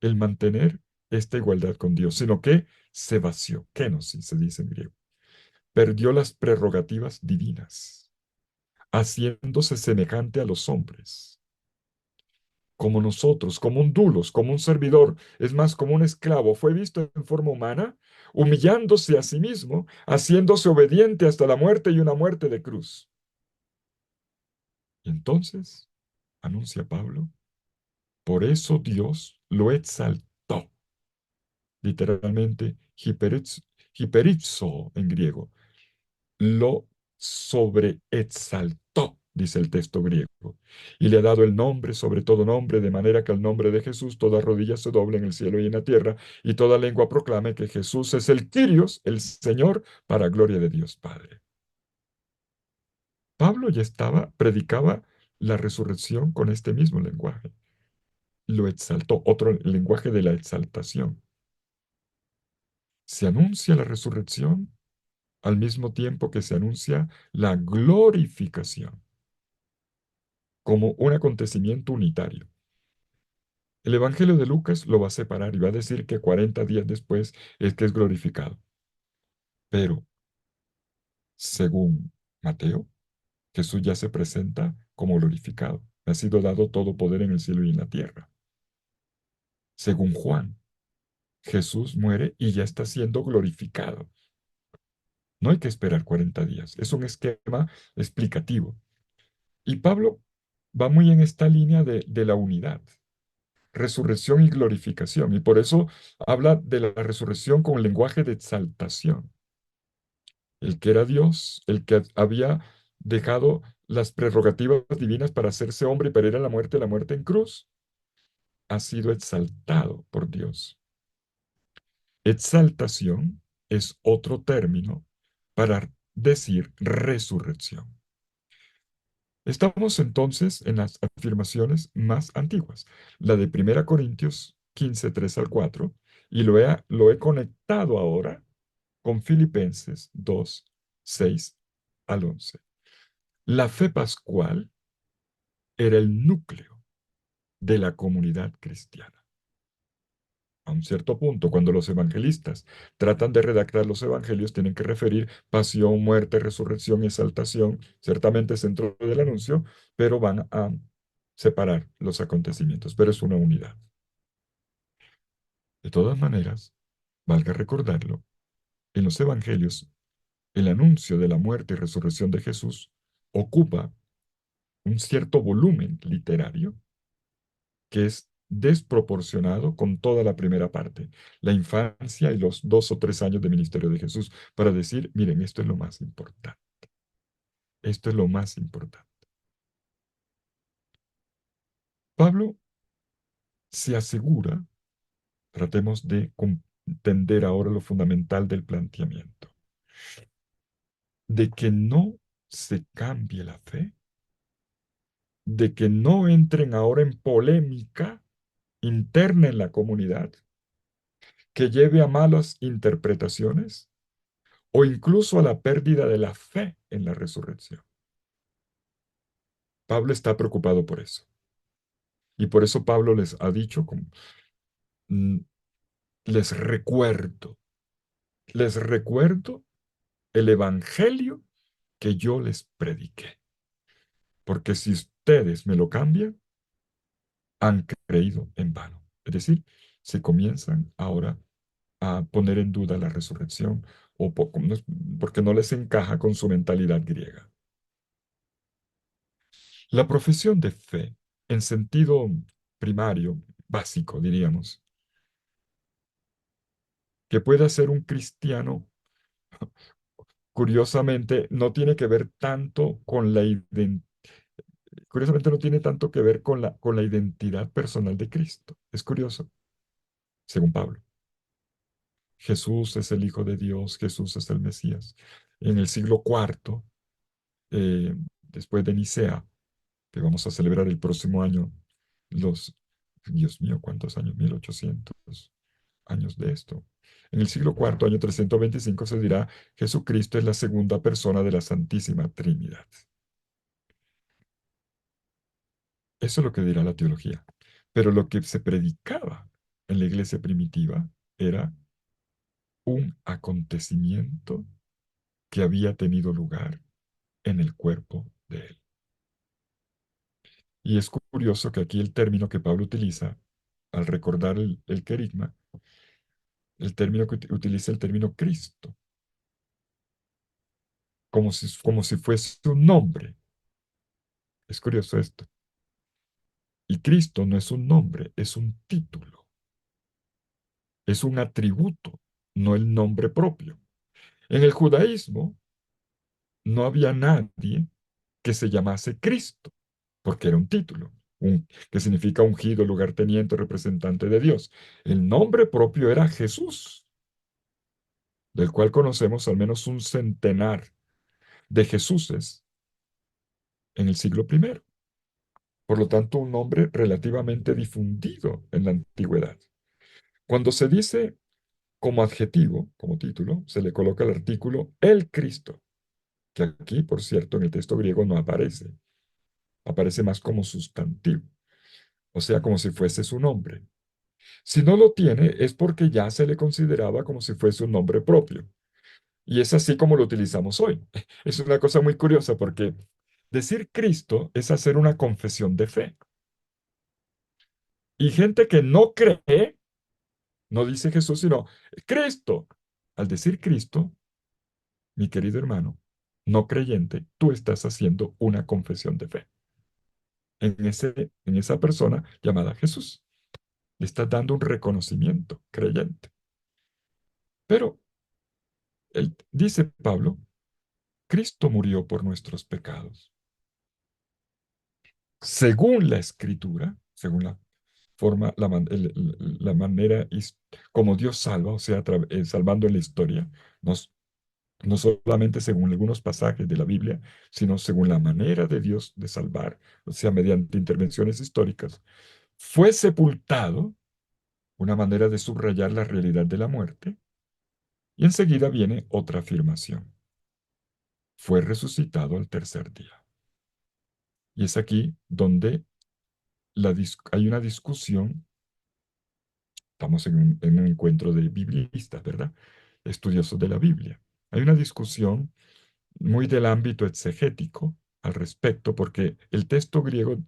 el mantener esta igualdad con Dios, sino que se vació, kenosis se dice en griego, perdió las prerrogativas divinas, haciéndose semejante a los hombres, como nosotros, como un dulos, como un servidor, es más, como un esclavo, fue visto en forma humana, humillándose a sí mismo, haciéndose obediente hasta la muerte y una muerte de cruz. Y entonces, anuncia Pablo, por eso Dios lo exaltó, literalmente, hiperizo en griego, lo sobreexaltó, dice el texto griego, y le ha dado el nombre sobre todo nombre, de manera que al nombre de Jesús toda rodilla se doble en el cielo y en la tierra, y toda lengua proclame que Jesús es el Kyrios, el Señor, para gloria de Dios Padre. Pablo ya predicaba la resurrección con este mismo lenguaje. Lo exaltó, otro lenguaje de la exaltación. Se anuncia la resurrección al mismo tiempo que se anuncia la glorificación como un acontecimiento unitario. El Evangelio de Lucas lo va a separar y va a decir que 40 días después es que es glorificado. Pero, según Mateo, Jesús ya se presenta como glorificado. Le ha sido dado todo poder en el cielo y en la tierra. Según Juan, Jesús muere y ya está siendo glorificado. No hay que esperar 40 días. Es un esquema explicativo. Y Pablo va muy en esta línea de la unidad, resurrección y glorificación. Y por eso habla de la resurrección con el lenguaje de exaltación. El que era Dios, el que había dejado las prerrogativas divinas para hacerse hombre y para ir a la muerte en cruz, ha sido exaltado por Dios. Exaltación es otro término para decir resurrección. Estamos entonces en las afirmaciones más antiguas, la de 1 Corintios 15 3 al 4, y lo he conectado ahora con Filipenses 2 6 al 11. La fe pascual era el núcleo de la comunidad cristiana. A un cierto punto, cuando los evangelistas tratan de redactar los evangelios, tienen que referir pasión, muerte, resurrección y exaltación, ciertamente centro del anuncio, pero van a separar los acontecimientos, pero es una unidad. De todas maneras, valga recordarlo, en los evangelios, el anuncio de la muerte y resurrección de Jesús ocupa un cierto volumen literario que es desproporcionado con toda la primera parte, la infancia y los 2 o 3 años de ministerio de Jesús, para decir, miren, esto es lo más importante, esto es lo más importante. Pablo se asegura, tratemos de entender ahora lo fundamental del planteamiento, de que no se cambie la fe, de que no entren ahora en polémica interna en la comunidad, que lleve a malas interpretaciones o incluso a la pérdida de la fe en la resurrección. Pablo está preocupado por eso. Y por eso Pablo les ha dicho, mm, les recuerdo el evangelio que yo les prediqué. Porque si ustedes me lo cambian, han creído en vano. Es decir, se comienzan ahora a poner en duda la resurrección o porque no les encaja con su mentalidad griega. La profesión de fe, en sentido primario, básico, diríamos, que puede hacer un cristiano, curiosamente, no tiene que ver tanto con curiosamente no tiene tanto que ver con la identidad personal de Cristo. Es curioso, según Pablo. Jesús es el Hijo de Dios, Jesús es el Mesías. En el siglo cuarto, después de Nicea, que vamos a celebrar el próximo año, los, Dios mío, ¿cuántos años? 1800 años de esto. En el siglo cuarto, año 325, se dirá, Jesucristo es la segunda persona de la Santísima Trinidad. Eso es lo que dirá la teología. Pero lo que se predicaba en la iglesia primitiva era un acontecimiento que había tenido lugar en el cuerpo de él. Y es curioso que aquí el término que Pablo utiliza al recordar el querigma, el término que utiliza el término Cristo, como si fuese un nombre. Es curioso esto. Y Cristo no es un nombre, es un título, es un atributo, no el nombre propio. En el judaísmo no había nadie que se llamase Cristo, porque era un título, que significa ungido, lugarteniente, representante de Dios. El nombre propio era Jesús, del cual conocemos al menos un centenar de Jesuses en el siglo primero. Por lo tanto, un nombre relativamente difundido en la antigüedad. Cuando se dice como adjetivo, como título, se le coloca el artículo el Cristo, que aquí, por cierto, en el texto griego no aparece. Aparece más como sustantivo, o sea, como si fuese su nombre. Si no lo tiene, es porque ya se le consideraba como si fuese un nombre propio. Y es así como lo utilizamos hoy. Es una cosa muy curiosa porque decir Cristo es hacer una confesión de fe. Y gente que no cree, no dice Jesús, sino Cristo. Al decir Cristo, mi querido hermano, no creyente, tú estás haciendo una confesión de fe en esa persona llamada Jesús. Le estás dando un reconocimiento creyente. Pero dice Pablo, Cristo murió por nuestros pecados. Según la escritura, según la forma, la manera como Dios salva, o sea, salvando en la historia, nos no solamente según algunos pasajes de la Biblia, sino según la manera de Dios de salvar, o sea, mediante intervenciones históricas, fue sepultado, una manera de subrayar la realidad de la muerte, y enseguida viene otra afirmación, fue resucitado al tercer día. Y es aquí donde hay una discusión, estamos en un encuentro de biblistas, ¿verdad? Estudiosos de la Biblia. Hay una discusión muy del ámbito exegético al respecto, porque el texto griego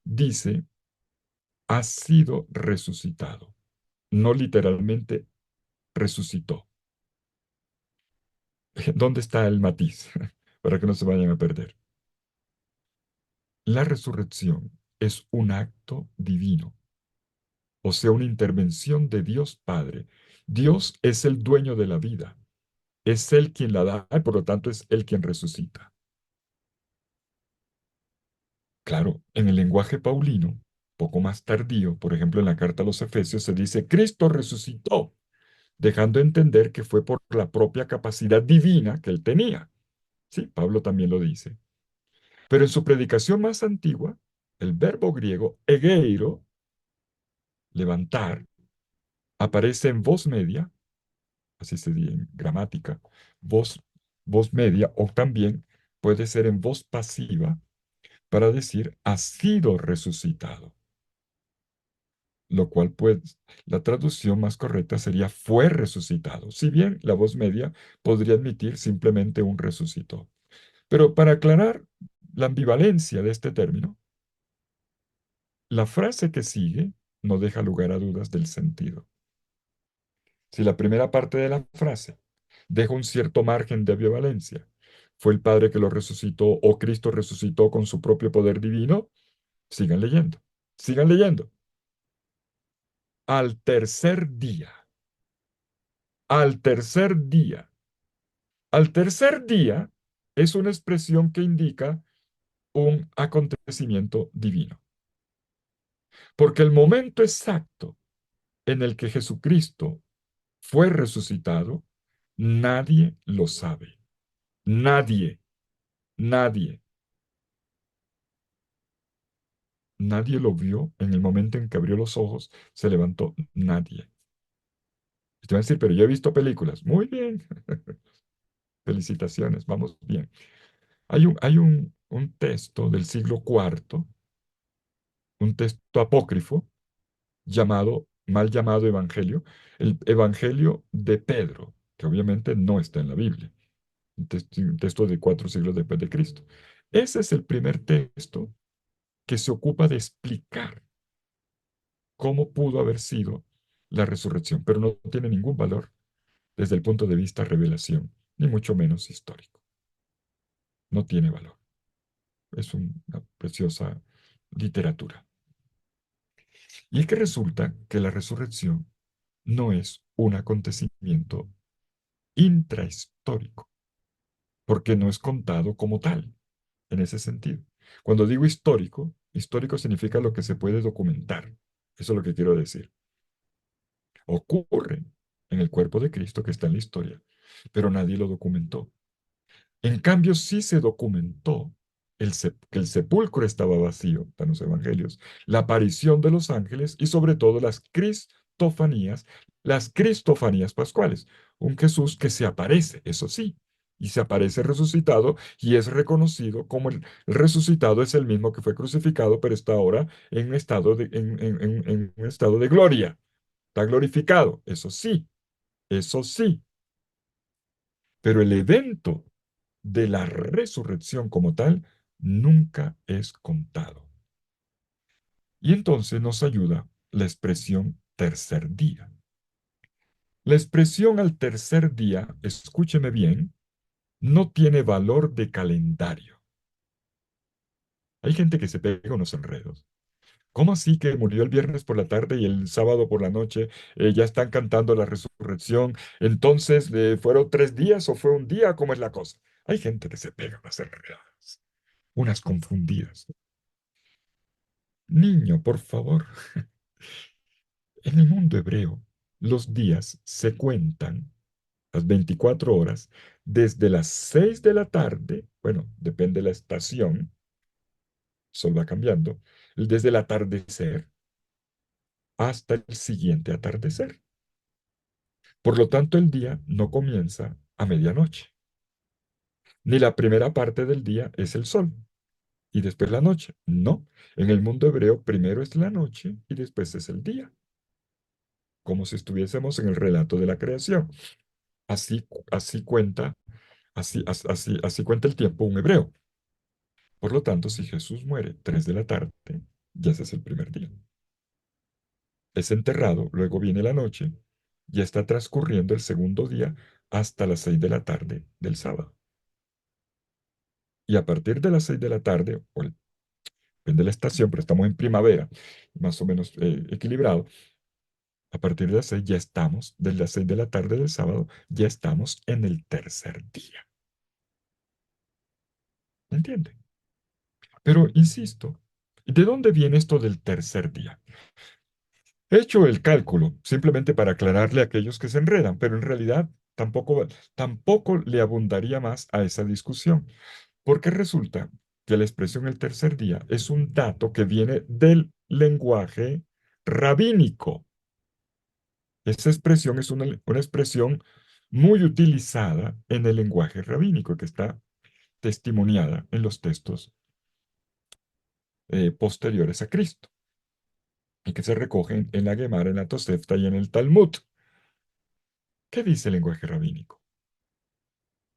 dice, ha sido resucitado, no literalmente resucitó. ¿Dónde está el matiz? Para que no se vayan a perder. La resurrección es un acto divino, o sea, una intervención de Dios Padre. Dios es el dueño de la vida, es Él quien la da y por lo tanto es Él quien resucita. Claro, en el lenguaje paulino, poco más tardío, por ejemplo en la carta a los Efesios, se dice Cristo resucitó, dejando entender que fue por la propia capacidad divina que él tenía. Sí, Pablo también lo dice. Pero en su predicación más antigua, el verbo griego egeiro, levantar, aparece en voz media, así se dice en gramática, voz, voz media, o también puede ser en voz pasiva para decir ha sido resucitado. Lo cual pues la traducción más correcta sería fue resucitado, si bien la voz media podría admitir simplemente un resucitó. Pero para aclarar la ambivalencia de este término, la frase que sigue no deja lugar a dudas del sentido. Si la primera parte de la frase deja un cierto margen de ambivalencia, fue el Padre que lo resucitó o Cristo resucitó con su propio poder divino, sigan leyendo, sigan leyendo. Al tercer día, al tercer día. Al tercer día es una expresión que indica un acontecimiento divino, porque el momento exacto en el que Jesucristo fue resucitado, nadie lo sabe. Nadie, nadie, nadie lo vio en el momento en que abrió los ojos, se levantó, nadie. Y te van a decir, pero yo he visto películas. Muy bien, felicitaciones, vamos bien. Hay un texto del siglo IV, un texto apócrifo, llamado mal llamado evangelio, el evangelio de Pedro, que obviamente no está en la Biblia, un texto de 4 siglos después de Cristo. Ese es el primer texto que se ocupa de explicar cómo pudo haber sido la resurrección, pero no tiene ningún valor desde el punto de vista revelación, ni mucho menos histórico. No tiene valor. Es una preciosa literatura. Y es que resulta que la resurrección no es un acontecimiento intrahistórico, porque no es contado como tal, en ese sentido. Cuando digo histórico, histórico significa lo que se puede documentar. Eso es lo que quiero decir. Ocurre en el cuerpo de Cristo que está en la historia, pero nadie lo documentó. En cambio, sí se documentó que el sepulcro estaba vacío, están los evangelios, la aparición de los ángeles y sobre todo las cristofanías pascuales. Un Jesús que se aparece, eso sí, y se aparece resucitado y es reconocido como el resucitado es el mismo que fue crucificado, pero está ahora en un estado en un estado de gloria. Está glorificado, eso sí, pero el evento de la resurrección como tal nunca es contado. Y entonces nos ayuda la expresión tercer día. La expresión al tercer día, escúcheme bien, no tiene valor de calendario. Hay gente que se pega unos enredos. ¿Cómo así que murió el viernes por la tarde y el sábado por la noche ya están cantando la resurrección? Entonces, ¿fueron 3 días o fue un día? ¿Cómo es la cosa? Hay gente que se pega unas enredadas, unas confundidas. Niño, por favor, en el mundo hebreo, los días se cuentan, las 24 horas, desde las 6 de la tarde, bueno, depende de la estación, sol va cambiando, desde el atardecer hasta el siguiente atardecer. Por lo tanto, el día no comienza a medianoche, ni la primera parte del día es el sol y después la noche. No, en el mundo hebreo primero es la noche y después es el día, como si estuviésemos en el relato de la creación. Así cuenta, así cuenta el tiempo un hebreo. Por lo tanto, si Jesús muere 3 de la tarde, ya ese es el primer día. Es enterrado, luego viene la noche, ya está transcurriendo el segundo día hasta las 6 de la tarde del sábado. Y a partir de las 6 de la tarde, depende de la estación, pero estamos en primavera, más o menos equilibrado, a partir de las 6 ya estamos, desde las 6 de la tarde del sábado, ya estamos en el tercer día. ¿Entiende? Pero insisto, ¿de dónde viene esto del tercer día? He hecho el cálculo simplemente para aclararle a aquellos que se enredan, pero en realidad tampoco le abundaría más a esa discusión, porque resulta que la expresión el tercer día es un dato que viene del lenguaje rabínico. Esa expresión es una expresión muy utilizada en el lenguaje rabínico que está testimoniada en los textos posteriores a Cristo y que se recogen en la Gemara, en la Tosefta y en el Talmud. ¿Qué dice el lenguaje rabínico?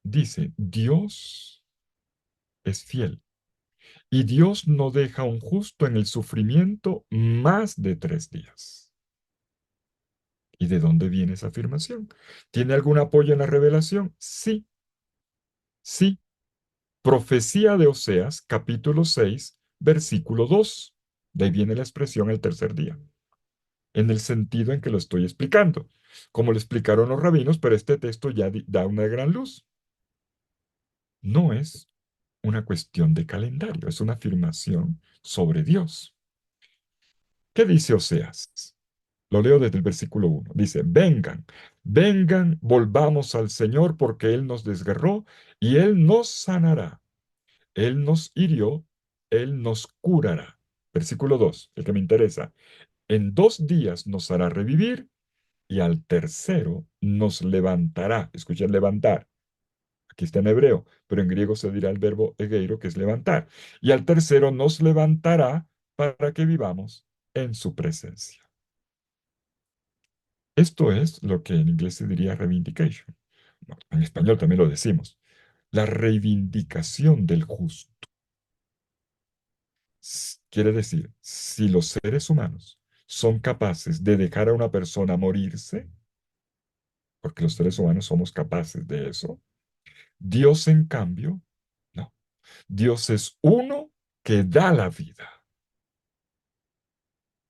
Dice, Dios es fiel y Dios no deja a un justo en el sufrimiento más de 3 días. ¿Y de dónde viene esa afirmación? ¿Tiene algún apoyo en la revelación? Sí, sí. Profecía de Oseas, capítulo 6, versículo 2. De ahí viene la expresión el tercer día, en el sentido en que lo estoy explicando, como lo explicaron los rabinos, pero este texto ya da una gran luz. No es una cuestión de calendario, es una afirmación sobre Dios. ¿Qué dice Oseas? Lo leo desde el versículo 1. Dice, vengan, vengan, volvamos al Señor porque Él nos desgarró y Él nos sanará. Él nos hirió, Él nos curará. Versículo 2, el que me interesa. En 2 días nos hará revivir y al tercero nos levantará. Escuchen, levantar. Aquí está en hebreo, pero en griego se dirá el verbo egeiro, que es levantar. Y al tercero nos levantará para que vivamos en su presencia. Esto es lo que en inglés se diría reivindication. Bueno, en español también lo decimos. La reivindicación del justo. Quiere decir, si los seres humanos son capaces de dejar a una persona morirse, porque los seres humanos somos capaces de eso, Dios en cambio, no. Dios es uno que da la vida.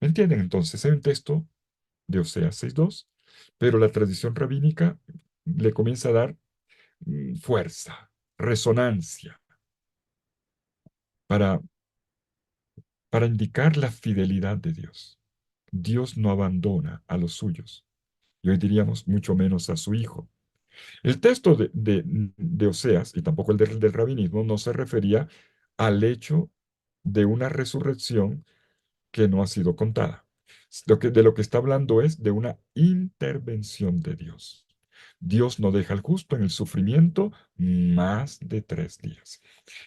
¿Me entienden? Entonces hay un texto de Oseas 6:2, pero la tradición rabínica le comienza a dar fuerza, resonancia, para, para indicar la fidelidad de Dios. Dios no abandona a los suyos, y hoy diríamos mucho menos a su Hijo. El texto de Oseas, y tampoco el del rabinismo, no se refería al hecho de una resurrección que no ha sido contada. De lo que está hablando es de una intervención de Dios. Dios no deja al justo en el sufrimiento más de 3 días.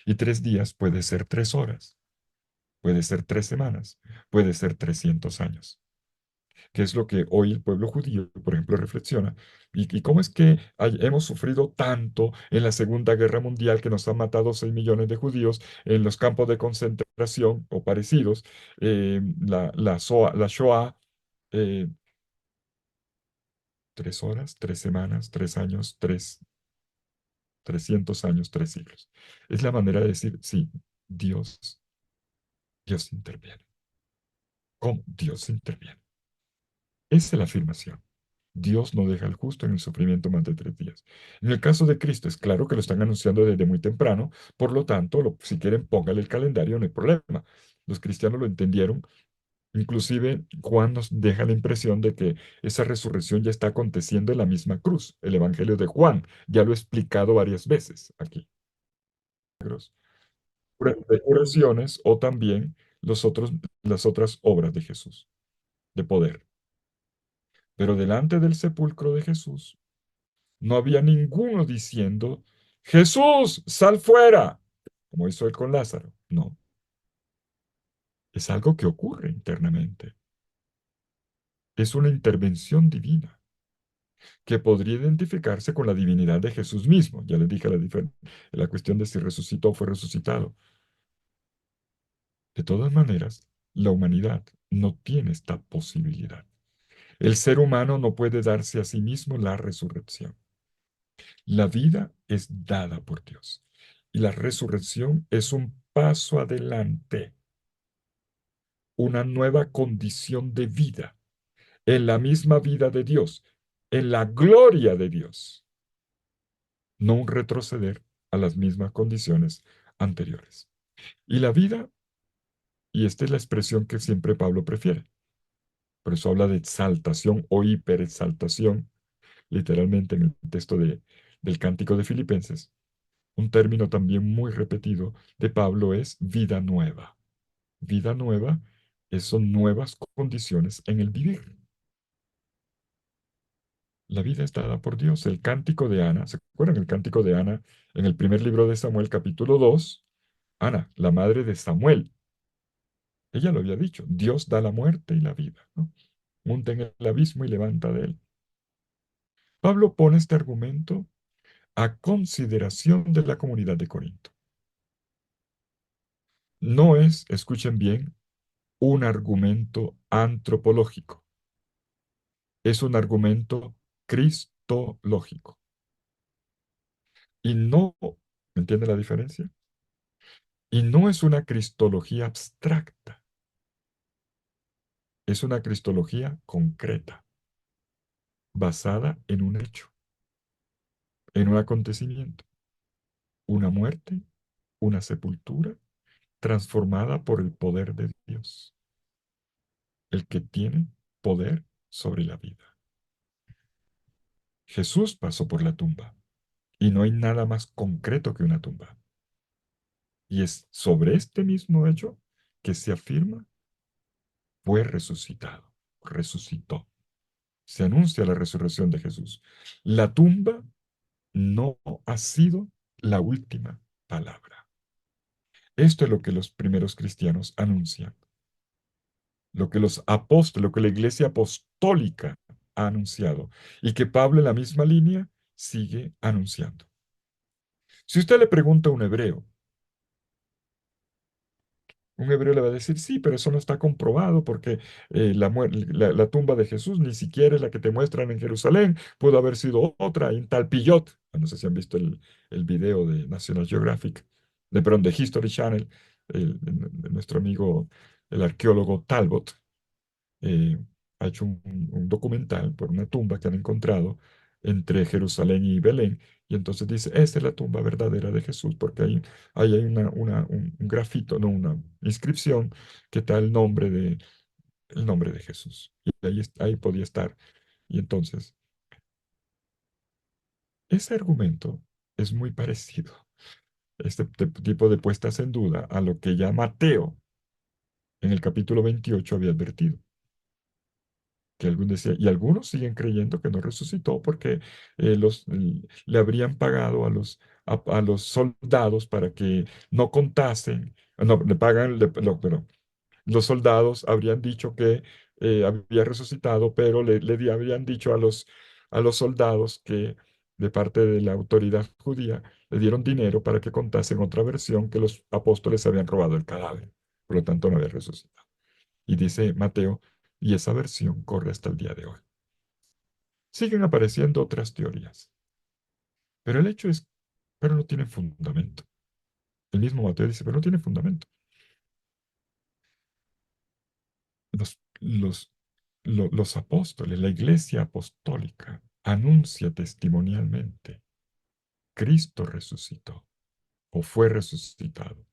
Y 3 días puede ser 3 horas, puede ser 3 semanas, puede ser 300 años, que es lo que hoy el pueblo judío, por ejemplo, reflexiona. ¿Y cómo es que hemos sufrido tanto en la Segunda Guerra Mundial que nos han matado 6 millones de judíos en los campos de concentración o parecidos? La Shoah, eh, 3 horas, 3 semanas, 3 años, 300 años, 3 siglos. Es la manera de decir, sí, Dios, Dios interviene. ¿Cómo? Dios interviene. Esa es la afirmación. Dios no deja al justo en el sufrimiento más de 3 días. En el caso de Cristo, es claro que lo están anunciando desde muy temprano, por lo tanto, si quieren, póngale el calendario, no hay problema. Los cristianos lo entendieron. Inclusive, Juan nos deja la impresión de que esa resurrección ya está aconteciendo en la misma cruz. El Evangelio de Juan ya lo he explicado varias veces aquí. De curaciones o también las otras obras de Jesús, de poder. Pero delante del sepulcro de Jesús no había ninguno diciendo, Jesús, sal fuera, como hizo él con Lázaro. No, es algo que ocurre internamente. Es una intervención divina que podría identificarse con la divinidad de Jesús mismo. Ya les dije la cuestión de si resucitó o fue resucitado. De todas maneras, la humanidad no tiene esta posibilidad. El ser humano no puede darse a sí mismo la resurrección. La vida es dada por Dios y la resurrección es un paso adelante, una nueva condición de vida, en la misma vida de Dios, en la gloria de Dios, no un retroceder a las mismas condiciones anteriores. Y la vida, y esta es la expresión que siempre Pablo prefiere, por eso habla de exaltación o hiperexaltación, literalmente en el texto del Cántico de Filipenses. Un término también muy repetido de Pablo es vida nueva. Vida nueva son nuevas condiciones en el vivir. La vida es dada por Dios. El cántico de Ana, ¿se acuerdan el cántico de Ana en el primer libro de Samuel, capítulo 2? Ana, la madre de Samuel, ella lo había dicho, Dios da la muerte y la vida, ¿no? Monta en el abismo y levanta de él. Pablo pone este argumento a consideración de la comunidad de Corinto. No es, escuchen bien, un argumento antropológico, es un argumento cristológico. Y no, ¿me entiende la diferencia? Y no es una cristología abstracta, es una cristología concreta, basada en un hecho, en un acontecimiento, una muerte, una sepultura, transformada por el poder de Dios, el que tiene poder sobre la vida. Jesús pasó por la tumba y no hay nada más concreto que una tumba. Y es sobre este mismo hecho que se afirma fue resucitado, resucitó. Se anuncia la resurrección de Jesús. La tumba no ha sido la última palabra. Esto es lo que los primeros cristianos anuncian, lo que los apóstoles, lo que la iglesia apostólica ha anunciado y que Pablo en la misma línea sigue anunciando. Si usted le pregunta a un hebreo le va a decir, sí, pero eso no está comprobado porque la tumba de Jesús ni siquiera es la que te muestran en Jerusalén, pudo haber sido otra en Talpillot. No sé si han visto el video de National Geographic, perdón, de History Channel, de nuestro amigo el arqueólogo Talbot eh, ha hecho un documental por una tumba que han encontrado entre Jerusalén y Belén, y entonces dice, esta es la tumba verdadera de Jesús, porque ahí hay un grafito, no, una inscripción que está el nombre de Jesús, y ahí podía estar. Y entonces, ese argumento es muy parecido, este tipo de puestas en duda, a lo que ya Mateo en el capítulo 28 había advertido. Que algunos decía, y algunos siguen creyendo que no resucitó porque le habrían pagado a los soldados para que no contasen, no, le pagan, pero los soldados habrían dicho que había resucitado, pero habrían dicho a los soldados que de parte de la autoridad judía le dieron dinero para que contasen otra versión que los apóstoles habían robado el cadáver, por lo tanto no había resucitado. Y dice Mateo, y esa versión corre hasta el día de hoy. Siguen apareciendo otras teorías, pero el hecho es, pero no tienen fundamento. El mismo Mateo dice, pero no tiene fundamento. Los, los apóstoles, la iglesia apostólica, anuncia testimonialmente, Cristo resucitó o fue resucitado.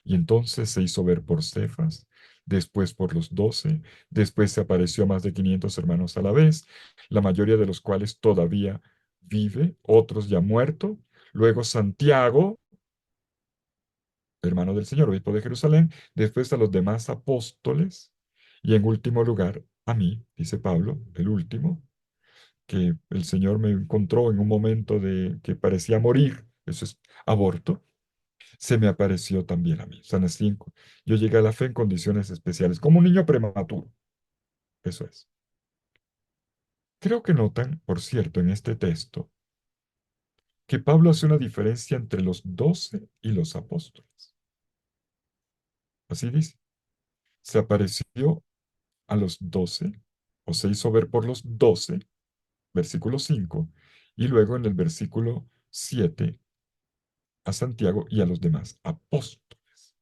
Y entonces se hizo ver por Cefas, después por los 12, después se apareció a más de 500 hermanos a la vez, la mayoría de los cuales todavía vive, otros ya muerto. Luego Santiago, hermano del Señor, obispo de Jerusalén, después a los demás apóstoles, y en último lugar a mí, dice Pablo, el último, que el Señor me encontró en un momento de que parecía morir, eso es aborto, se me apareció también a mí. O sea, yo llegué a la fe en condiciones especiales, como un niño prematuro. Eso es. Creo que notan, por cierto, en este texto, que Pablo hace una diferencia entre los 12 y los apóstoles. Así dice. Se apareció a los 12, o se hizo ver por los 12, versículo 5, y luego en el versículo 7 a Santiago y a los demás apóstoles.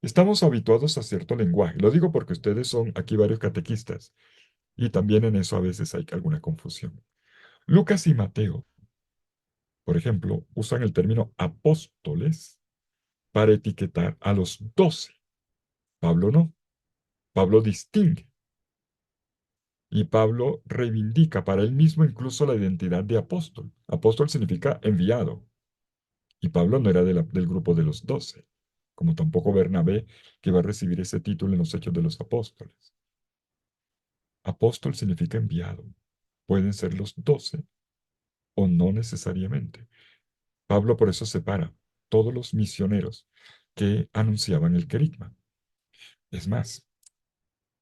Estamos habituados a cierto lenguaje. Lo digo porque ustedes son aquí varios catequistas. Y también en eso a veces hay alguna confusión. Lucas y Mateo, por ejemplo, usan el término apóstoles para etiquetar a los 12. Pablo no. Pablo distingue. Y Pablo reivindica para él mismo incluso la identidad de apóstol. Apóstol significa enviado. Y Pablo no era del grupo de los 12, como tampoco Bernabé, que va a recibir ese título en los Hechos de los Apóstoles. Apóstol significa enviado. Pueden ser los 12 o no necesariamente. Pablo por eso separa todos los misioneros que anunciaban el querigma. Es más,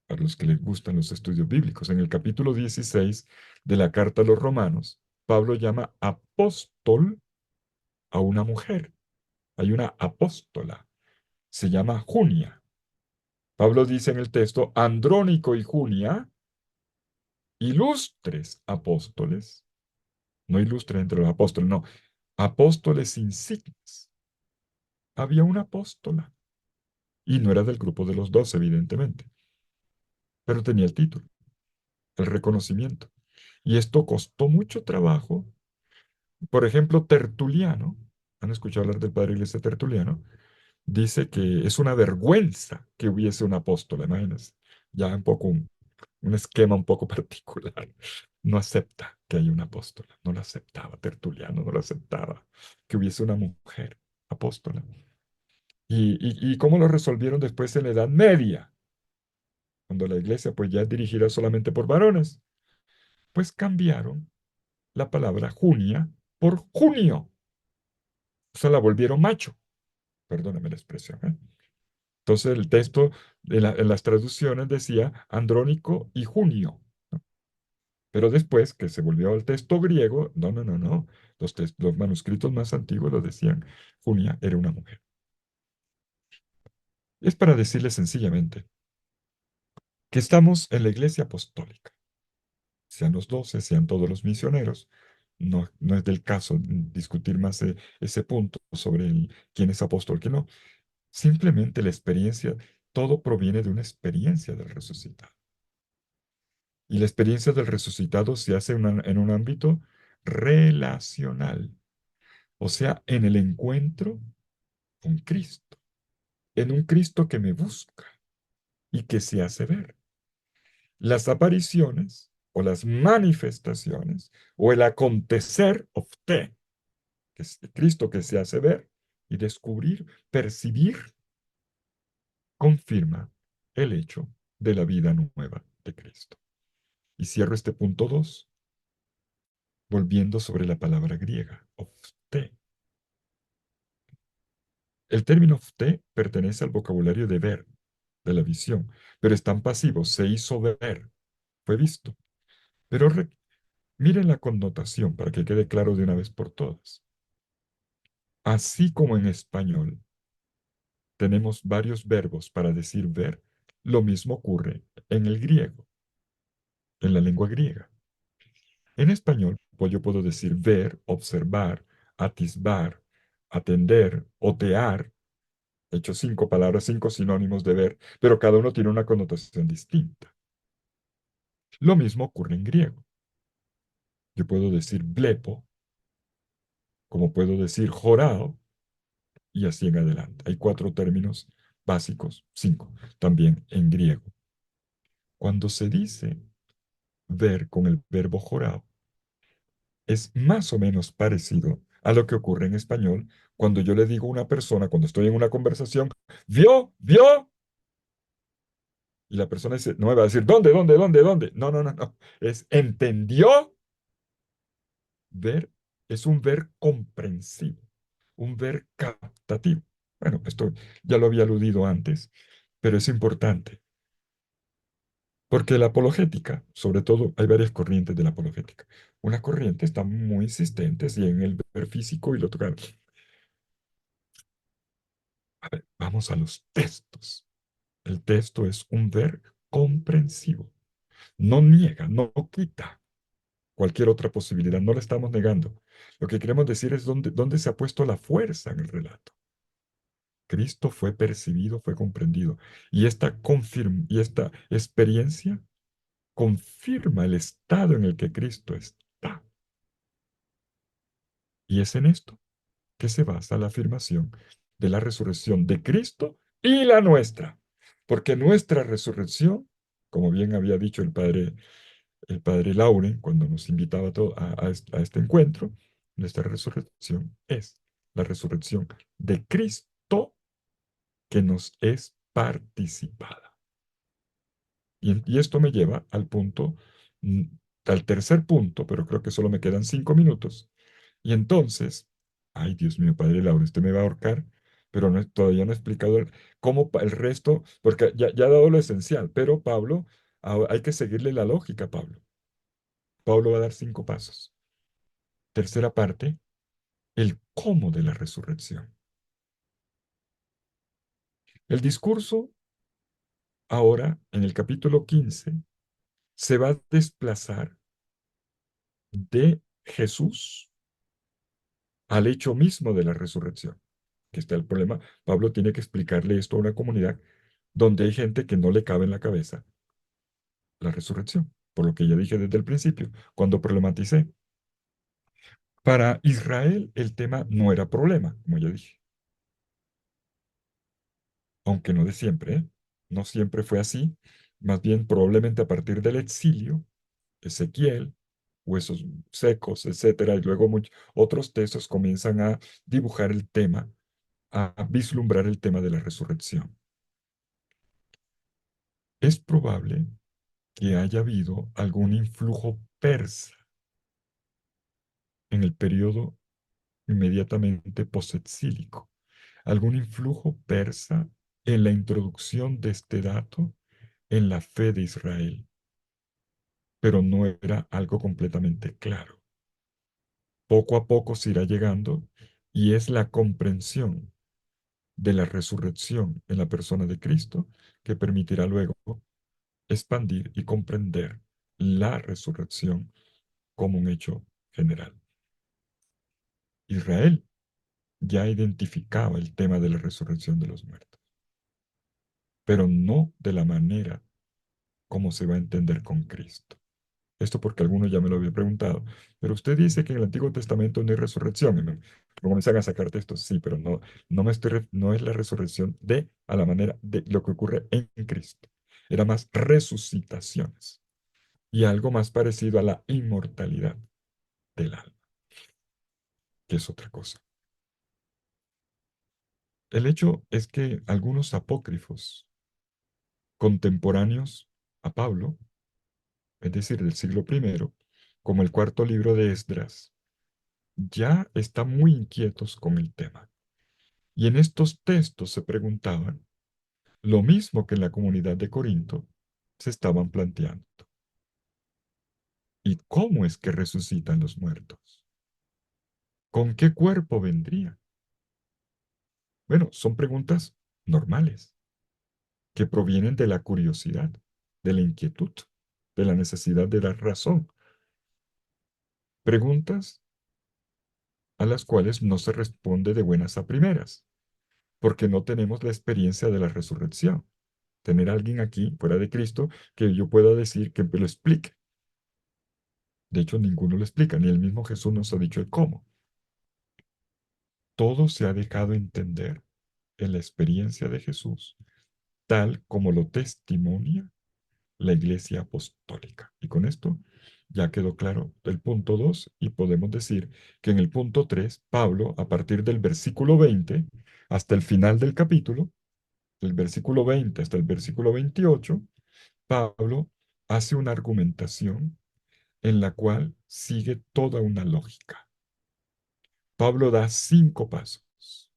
para los que les gustan los estudios bíblicos, en el capítulo 16 de la carta a los romanos, Pablo llama apóstol a una mujer. Hay una apóstola, se llama Junia. Pablo dice en el texto, Andrónico y Junia, ilustres apóstoles, no ilustres entre los apóstoles, no, apóstoles insignes. Había una apóstola. Y no era del grupo de los 12, evidentemente, pero tenía el título, el reconocimiento. Y esto costó mucho trabajo. Por ejemplo, Tertuliano, ¿han escuchado hablar del padre Iglesia Tertuliano? Dice que es una vergüenza que hubiese un apóstol, imagínense. Ya un poco un esquema un poco particular. No acepta que haya un apóstol. No lo aceptaba Tertuliano, no lo aceptaba que hubiese una mujer apóstola. ¿Y cómo lo resolvieron después en la Edad Media? Cuando la iglesia pues ya es dirigida solamente por varones, pues cambiaron la palabra Junia por Junio. O sea, la volvieron macho. Perdóname la expresión, ¿eh? Entonces el texto en las traducciones decía Andrónico y Junio, ¿no? Pero después que se volvió al texto griego, no, no, no, no. Los manuscritos más antiguos lo decían. Junia era una mujer. Es para decirle sencillamente que estamos en la iglesia apostólica. Sean los 12, sean todos los misioneros. No, no es del caso discutir más ese punto sobre quién es apóstol, quién no. Simplemente la experiencia, todo proviene de una experiencia del resucitado. Y la experiencia del resucitado se hace en un ámbito relacional, o sea, en el encuentro con Cristo, en un Cristo que me busca y que se hace ver. Las apariciones o las manifestaciones o el acontecer of te, que es Cristo que se hace ver y descubrir, percibir, confirma el hecho de la vida nueva de Cristo. Y cierro este punto 2 volviendo sobre la palabra griega, ofte. El término ofte pertenece al vocabulario de ver, de la visión, pero es tan pasivo, se hizo ver, fue visto. Pero miren la connotación para que quede claro de una vez por todas. Así como en español tenemos varios verbos para decir ver, lo mismo ocurre en el griego, en la lengua griega. En español, pues yo puedo decir ver, observar, atisbar, atender, otear. He hecho 5 palabras, 5 sinónimos de ver, pero cada uno tiene una connotación distinta. Lo mismo ocurre en griego. Yo puedo decir blepo, como puedo decir jorao, y así en adelante. Hay 4 términos básicos, 5, también en griego. Cuando se dice ver con el verbo jorao, es más o menos parecido a lo que ocurre en español cuando yo le digo a una persona, cuando estoy en una conversación, ¿vio? ¿Vio? Y la persona dice, no me va a decir, ¿dónde, dónde, dónde, dónde? No, no, no, no. Es, ¿entendió? Ver es un ver comprensivo, un ver captativo. Bueno, esto ya lo había aludido antes, pero es importante, porque la apologética, sobre todo, hay varias corrientes de la apologética. Una corriente está muy insistente sí, en el ver físico y lo tocar. A ver, vamos a los textos. El texto es un ver comprensivo. No niega, no quita cualquier otra posibilidad, no la estamos negando. Lo que queremos decir es dónde se ha puesto la fuerza en el relato. Cristo fue percibido, fue comprendido. Y esta experiencia confirma el estado en el que Cristo está. Y es en esto que se basa la afirmación de la resurrección de Cristo y la nuestra. Porque nuestra resurrección, como bien había dicho el padre Lauren cuando nos invitaba a este encuentro, nuestra resurrección es la resurrección de Cristo que nos es participada. Y esto me lleva al punto, mm, al tercer punto, pero creo que solo me quedan 5 minutos. Y entonces, ay Dios mío, Padre Lauro, usted me va a ahorcar, pero todavía no he explicado cómo el resto, porque ya ha dado lo esencial, pero Pablo, hay que seguirle la lógica a Pablo. Pablo va a dar 5 pasos. Tercera parte, el cómo de la resurrección. El discurso, ahora, en el capítulo 15, se va a desplazar de Jesús al hecho mismo de la resurrección. Que está el problema. Pablo tiene que explicarle esto a una comunidad donde hay gente que no le cabe en la cabeza la resurrección, por lo que ya dije desde el principio, cuando problematicé. Para Israel el tema no era problema, como ya dije, aunque no de siempre, ¿eh? No siempre fue así, más bien probablemente a partir del exilio, Ezequiel, huesos secos, etcétera, y luego otros textos comienzan a dibujar el tema, a vislumbrar el tema de la resurrección. Es probable que haya habido algún influjo persa en el periodo inmediatamente posexílico, algún influjo persa en la introducción de este dato en la fe de Israel. pero no era algo completamente claro. Poco a poco se irá llegando y es la comprensión de la resurrección en la persona de Cristo que permitirá luego expandir y comprender la resurrección como un hecho general. Israel ya identificaba el tema de la resurrección de los muertos, pero no de la manera como se va a entender con Cristo. Esto porque algunos ya me lo habían preguntado. Pero usted dice que en el Antiguo Testamento no hay resurrección. Y me comienzan a sacar textos. Sí, pero no, no es la resurrección de a la manera de lo que ocurre en Cristo. Era más resucitaciones y algo más parecido a la inmortalidad del alma, que es otra cosa. El hecho es que algunos apócrifos contemporáneos a Pablo, es decir, del siglo primero, como el cuarto libro de Esdras, ya están muy inquietos con el tema. Y en estos textos se preguntaban lo mismo que en la comunidad de Corinto se estaban planteando. ¿Y cómo es que resucitan los muertos? ¿Con qué cuerpo vendría? Bueno, son preguntas normales que provienen de la curiosidad, de la inquietud, de la necesidad de dar razón. Preguntas a las cuales no se responde de buenas a primeras, porque no tenemos la experiencia de la resurrección. Tener a alguien aquí, fuera de Cristo, que yo pueda decir que me lo explique. De hecho, ninguno lo explica, ni el mismo Jesús nos ha dicho el cómo. Todo se ha dejado entender en la experiencia de Jesús, tal como lo testimonia la Iglesia Apostólica. Y con esto ya quedó claro el punto 2 y podemos decir que en el punto 3 Pablo, a partir del versículo 20 hasta el final del capítulo, del versículo 20 hasta el versículo 28, Pablo hace una argumentación en la cual sigue toda una lógica. Pablo da 5 pasos.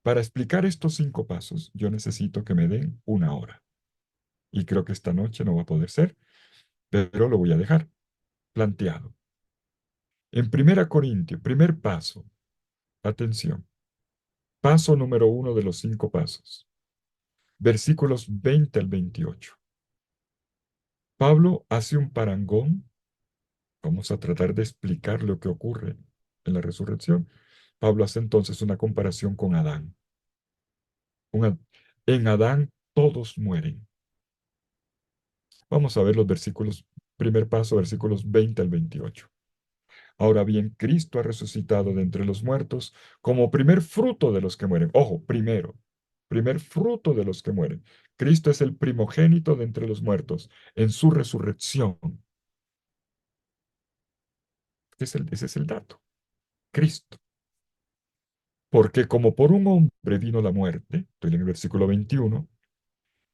Para explicar estos 5 pasos, yo necesito que me den una hora. Y creo que esta noche no va a poder ser, pero lo voy a dejar planteado. En 1 Corintios, primer paso, atención, paso número 1 de los 5 pasos, versículos 20 al 28. Pablo hace un parangón. Vamos a tratar de explicar lo que ocurre en la resurrección. Pablo hace entonces una comparación con Adán. En Adán todos mueren. Vamos a ver los versículos, primer paso, versículos 20 al 28. Ahora bien, Cristo ha resucitado de entre los muertos como primer fruto de los que mueren. Ojo, primer fruto de los que mueren. Cristo es el primogénito de entre los muertos en su resurrección. Ese es el dato. Cristo. Porque como por un hombre vino la muerte, estoy en el versículo 21,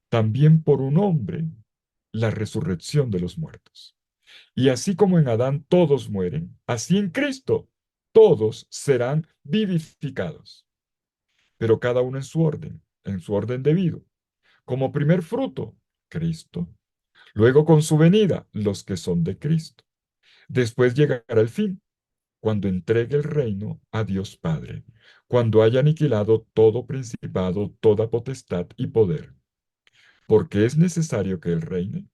también por un hombre la resurrección de los muertos. Y así como en Adán todos mueren, así en Cristo todos serán vivificados, pero cada uno en su orden debido. Como primer fruto, Cristo. Luego con su venida, los que son de Cristo. Después llegará el fin, cuando entregue el reino a Dios Padre, cuando haya aniquilado todo principado, toda potestad y poder, porque es necesario que Él reine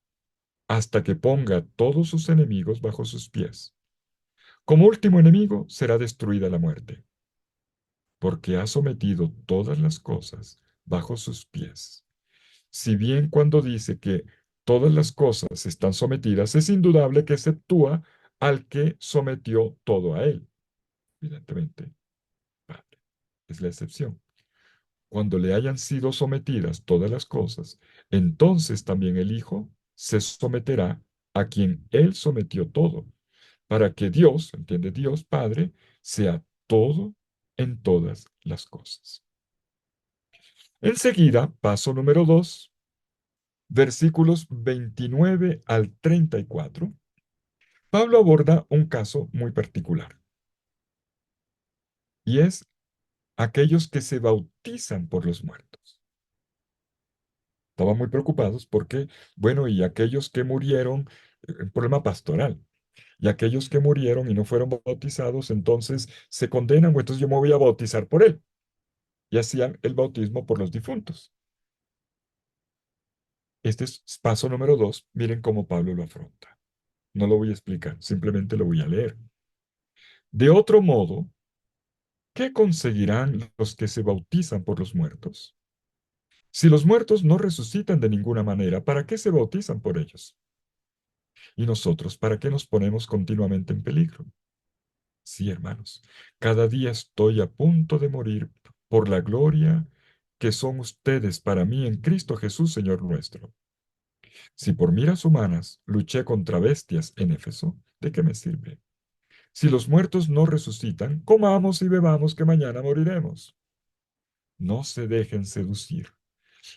hasta que ponga a todos sus enemigos bajo sus pies. Como último enemigo será destruida la muerte, porque ha sometido todas las cosas bajo sus pies. Si bien cuando dice que todas las cosas están sometidas, es indudable que exceptúa al que sometió todo a él. Evidentemente, Padre, es la excepción. Cuando le hayan sido sometidas todas las cosas, entonces también el Hijo se someterá a quien él sometió todo, para que Dios, entiende Dios Padre, sea todo en todas las cosas. Enseguida, paso número 2, versículos 29 al 34, Pablo aborda un caso muy particular, y es aquellos que se bautizan por los muertos. Estaban muy preocupados porque, bueno, y aquellos que murieron, un problema pastoral, y aquellos que murieron y no fueron bautizados, entonces se condenan, o entonces yo me voy a bautizar por él. Y hacían el bautismo por los difuntos. Este es paso número 2. Miren cómo Pablo lo afronta. No lo voy a explicar, simplemente lo voy a leer. De otro modo, ¿qué conseguirán los que se bautizan por los muertos? Si los muertos no resucitan de ninguna manera, ¿para qué se bautizan por ellos? Y nosotros, ¿para qué nos ponemos continuamente en peligro? Sí, hermanos, cada día estoy a punto de morir por la gloria que son ustedes para mí en Cristo Jesús, Señor nuestro. Si por miras humanas luché contra bestias en Éfeso, ¿de qué me sirve? Si los muertos no resucitan, comamos y bebamos que mañana moriremos. No se dejen seducir.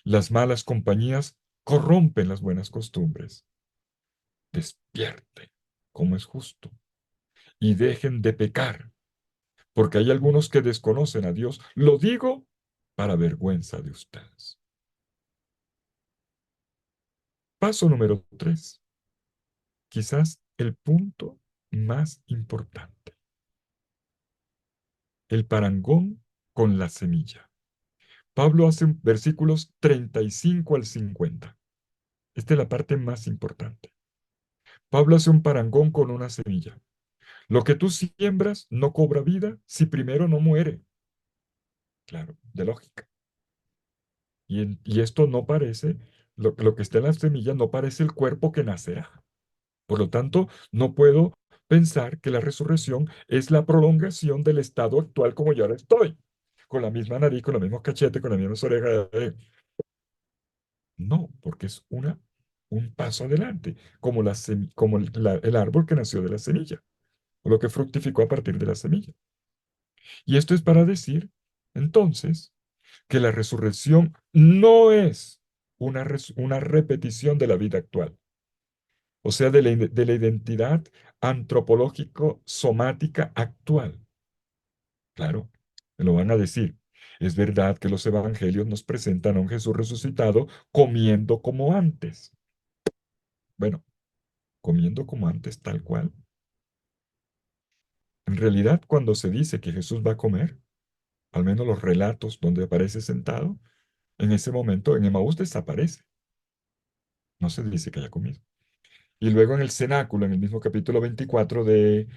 Las malas compañías corrompen las buenas costumbres. Despierten, como es justo, y dejen de pecar, porque hay algunos que desconocen a Dios. Lo digo para vergüenza de ustedes. Paso número 3. Quizás el punto más importante. El parangón con la semilla. Pablo hace versículos 35 al 50. Esta es la parte más importante. Pablo hace un parangón con una semilla. Lo que tú siembras no cobra vida si primero no muere. Claro, de lógica. Y esto no parece, lo que está en la semilla no parece el cuerpo que nacerá. Por lo tanto, no puedo pensar que la resurrección es la prolongación del estado actual como yo ahora estoy, con la misma nariz, con los mismos cachetes, con las mismas orejas. No, porque es un paso adelante, como, como el árbol que nació de la semilla, o lo que fructificó a partir de la semilla. Y esto es para decir, entonces, que la resurrección no es una repetición de la vida actual, o sea, de la identidad antropológico-somática actual. Claro, me lo van a decir. Es verdad que los evangelios nos presentan a un Jesús resucitado comiendo como antes. Bueno, comiendo como antes, tal cual. En realidad, cuando se dice que Jesús va a comer, al menos los relatos donde aparece sentado, en ese momento en Emaús desaparece. No se dice que haya comido. Y luego en el cenáculo, en el mismo capítulo 24 de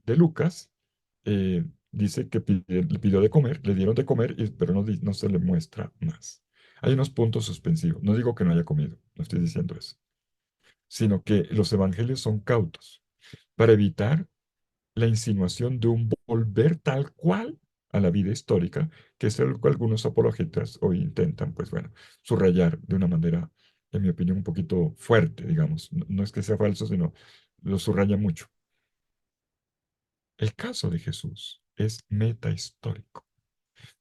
Lucas, dice que le pidió de comer, le dieron de comer, pero no, no se le muestra más. Hay unos puntos suspensivos. No digo que no haya comido, no estoy diciendo eso, sino que los evangelios son cautos para evitar la insinuación de un volver tal cual a la vida histórica, que es algo que algunos apologetas hoy intentan, pues bueno, subrayar de una manera, en mi opinión, un poquito fuerte, digamos. No, no es que sea falso, sino lo subraya mucho. El caso de Jesús es metahistórico.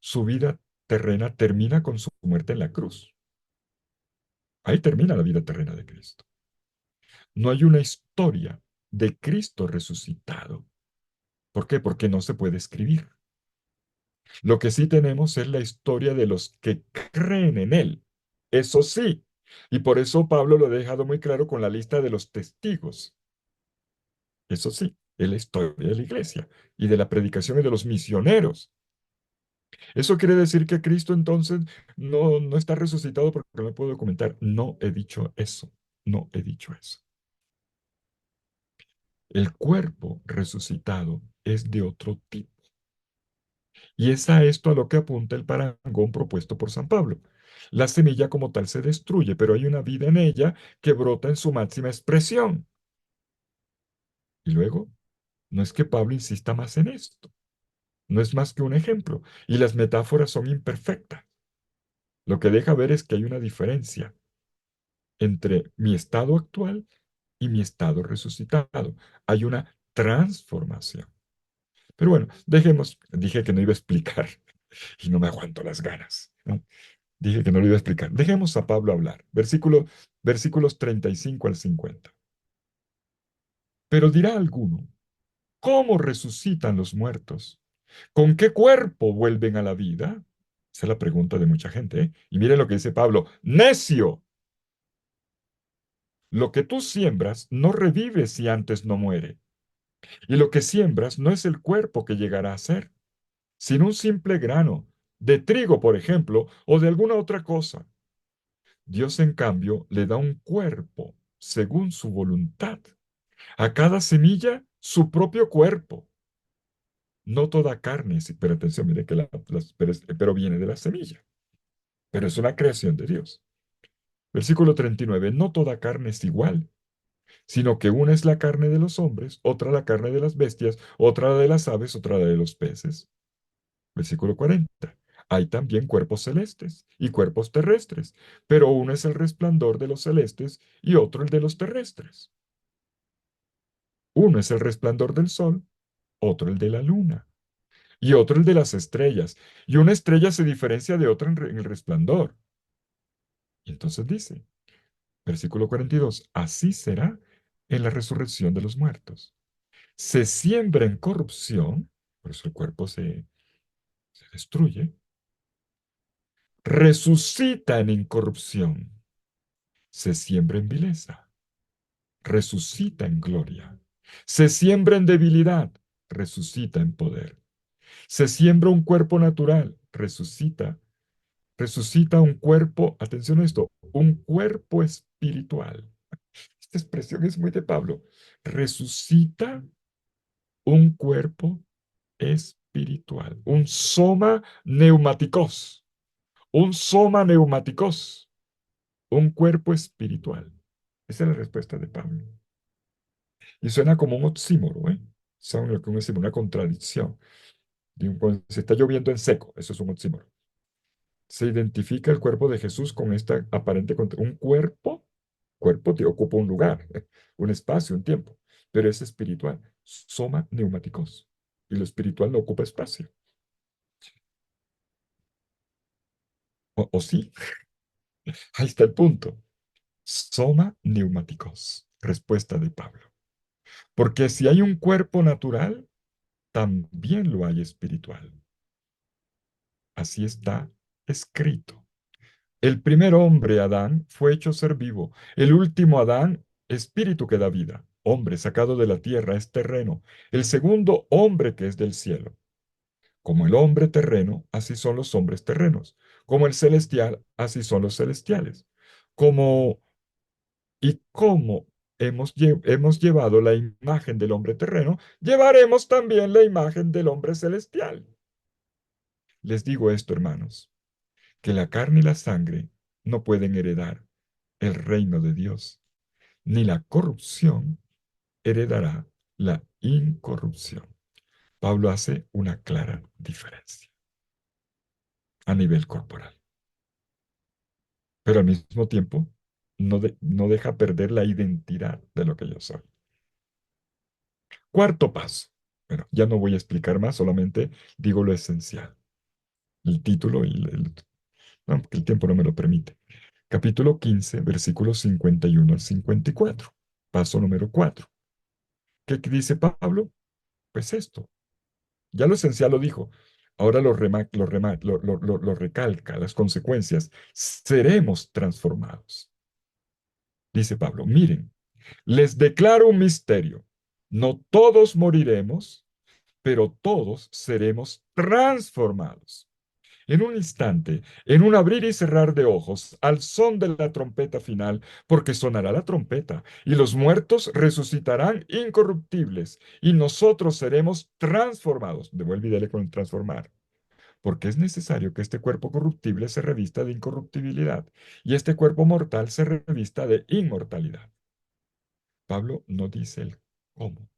Su vida terrena termina con su muerte en la cruz. Ahí termina la vida terrena de Cristo. No hay una historia de Cristo resucitado. ¿Por qué? Porque no se puede escribir. Lo que sí tenemos es la historia de los que creen en Él. Eso sí. Y por eso Pablo lo ha dejado muy claro con la lista de los testigos. Eso sí, es la historia de la iglesia y de la predicación y de los misioneros. ¿Eso quiere decir que Cristo entonces no está resucitado porque no puedo documentar? No he dicho eso. No he dicho eso. El cuerpo resucitado es de otro tipo. Y es a esto a lo que apunta el parangón propuesto por San Pablo. La semilla como tal se destruye, pero hay una vida en ella que brota en su máxima expresión. Y luego, no es que Pablo insista más en esto, no es más que un ejemplo, y las metáforas son imperfectas. Lo que deja ver es que hay una diferencia entre mi estado actual y mi estado resucitado. Hay una transformación. Pero bueno, dejemos, dije que no iba a explicar y no me aguanto las ganas, ¿no? Dije que no lo iba a explicar. Dejemos a Pablo hablar. Versículos 35 al 50. Pero dirá alguno, ¿cómo resucitan los muertos? ¿Con qué cuerpo vuelven a la vida? Esa es la pregunta de mucha gente, ¿eh? Y miren lo que dice Pablo. Necio, lo que tú siembras no revive si antes no muere. Y lo que siembras no es el cuerpo que llegará a ser, sino un simple grano, de trigo, por ejemplo, o de alguna otra cosa. Dios, en cambio, le da un cuerpo según su voluntad. A cada semilla, su propio cuerpo. No toda carne, sí, pero atención, mire que pero viene de la semilla. Pero es una creación de Dios. Versículo 39. No toda carne es igual, sino que una es la carne de los hombres, otra la carne de las bestias, otra la de las aves, otra la de los peces. Versículo 40. Hay también cuerpos celestes y cuerpos terrestres, pero uno es el resplandor de los celestes y otro el de los terrestres. Uno es el resplandor del sol, otro el de la luna, y otro el de las estrellas. Y una estrella se diferencia de otra en el resplandor. Y entonces dice, versículo 42, así será en la resurrección de los muertos. Se siembra en corrupción, por eso el cuerpo se destruye, resucita en incorrupción, se siembra en vileza, resucita en gloria, se siembra en debilidad, resucita en poder, se siembra un cuerpo natural, resucita un cuerpo, atención a esto, un cuerpo espiritual. Esta expresión es muy de Pablo. Resucita un cuerpo espiritual, un soma neumáticos, un cuerpo espiritual. Esa es la respuesta de Pablo. Y suena como un oxímoro, ¿eh? Suena como una contradicción. Cuando se está lloviendo en seco, eso es un oxímoro. Se identifica el cuerpo de Jesús con esta aparente un cuerpo te ocupa un lugar, un espacio, un tiempo, pero es espiritual, soma neumáticos, y lo espiritual no ocupa espacio. O sí, ahí está el punto. Soma neumáticos, respuesta de Pablo. Porque si hay un cuerpo natural, también lo hay espiritual. Así está escrito. El primer hombre, Adán, fue hecho ser vivo. El último Adán, espíritu que da vida. Hombre sacado de la tierra es terreno. El segundo, hombre que es del cielo. Como el hombre terreno, así son los hombres terrenos. Como el celestial, así son los celestiales. Como y como hemos llevado la imagen del hombre terreno, llevaremos también la imagen del hombre celestial. Les digo esto, hermanos, que la carne y la sangre no pueden heredar el reino de Dios, ni la corrupción heredará la incorrupción. Pablo hace una clara diferencia a nivel corporal, pero al mismo tiempo no deja perder la identidad de lo que yo soy. Cuarto paso. Bueno, ya no voy a explicar más, solamente digo lo esencial. El título no, porque el tiempo no me lo permite. Capítulo 15, versículos 51 al 54. Paso número 4. ¿Qué dice Pablo? Pues esto. Ya lo esencial lo dijo. Ahora lo recalca, las consecuencias. Seremos transformados. Dice Pablo, miren, les declaro un misterio. No todos moriremos, pero todos seremos transformados. En un instante, en un abrir y cerrar de ojos, al son de la trompeta final, porque sonará la trompeta, y los muertos resucitarán incorruptibles, y nosotros seremos transformados. Devuelve y dele con el transformar. Porque es necesario que este cuerpo corruptible se revista de incorruptibilidad, y este cuerpo mortal se revista de inmortalidad. Pablo no dice el cómo,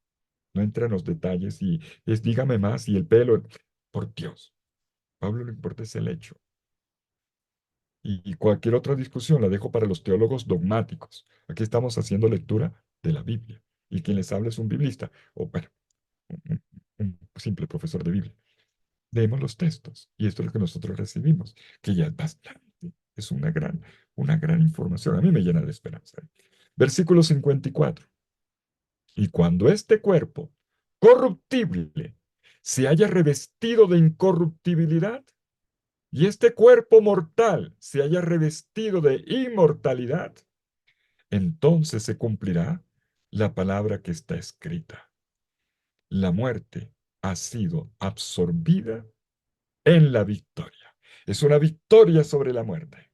no entra en los detalles y es dígame más y el pelo, por Dios. Pablo lo importa es el hecho. Y cualquier otra discusión la dejo para los teólogos dogmáticos. Aquí estamos haciendo lectura de la Biblia. Y quien les habla es un biblista, o bueno, un simple profesor de Biblia. Leemos los textos y esto es lo que nosotros recibimos, que ya es bastante. Es una gran información. A mí me llena de esperanza. Versículo 54. Y cuando este cuerpo corruptible se haya revestido de incorruptibilidad, y este cuerpo mortal se haya revestido de inmortalidad, entonces se cumplirá la palabra que está escrita. La muerte ha sido absorbida en la victoria. Es una victoria sobre la muerte.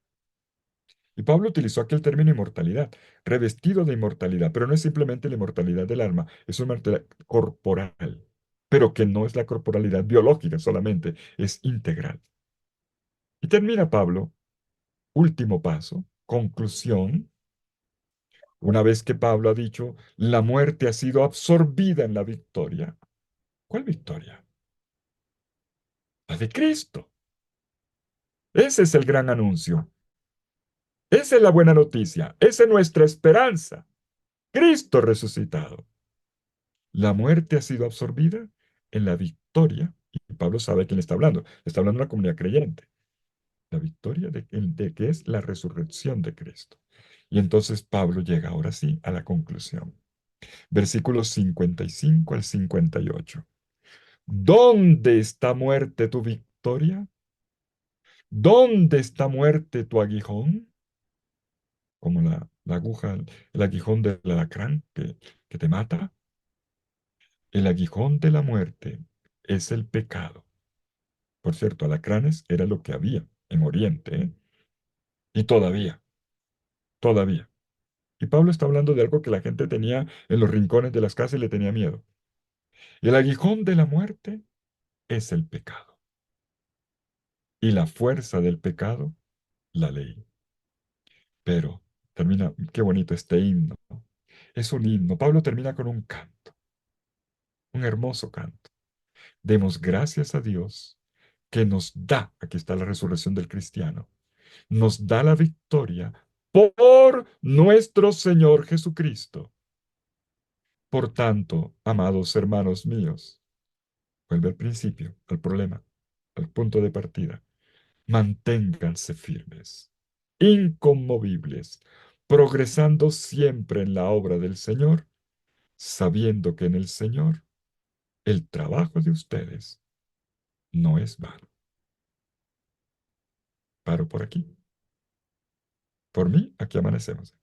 Y Pablo utilizó aquel término inmortalidad, revestido de inmortalidad, pero no es simplemente la inmortalidad del alma, es una inmortalidad corporal, pero que no es la corporalidad biológica solamente, es integral. Y termina Pablo, último paso, conclusión, una vez que Pablo ha dicho, la muerte ha sido absorbida en la victoria. ¿Cuál victoria? La de Cristo. Ese es el gran anuncio. Esa es la buena noticia. Esa es nuestra esperanza. Cristo resucitado. La muerte ha sido absorbida en la victoria. Y Pablo sabe a quién le está hablando. Le está hablando a una comunidad creyente. La victoria de que es la resurrección de Cristo. Y entonces Pablo llega ahora sí a la conclusión. Versículos 55 al 58. ¿Dónde está muerte tu victoria? ¿Dónde está muerte tu aguijón? Como la aguja, el aguijón del alacrán que te mata. El aguijón de la muerte es el pecado. Por cierto, alacranes era lo que había en Oriente, ¿eh? Y todavía. Y Pablo está hablando de algo que la gente tenía en los rincones de las casas y le tenía miedo. Y el aguijón de la muerte es el pecado. Y la fuerza del pecado, la ley. Pero termina, qué bonito este himno. Es un himno. Pablo termina con un canto, un hermoso canto. Demos gracias a Dios que nos da, aquí está la resurrección del cristiano, nos da la victoria por nuestro Señor Jesucristo. Por tanto, amados hermanos míos, vuelve al principio, al problema, al punto de partida. Manténganse firmes, inconmovibles, progresando siempre en la obra del Señor, sabiendo que en el Señor el trabajo de ustedes no es vano. Paro por aquí. Por mí, aquí amanecemos.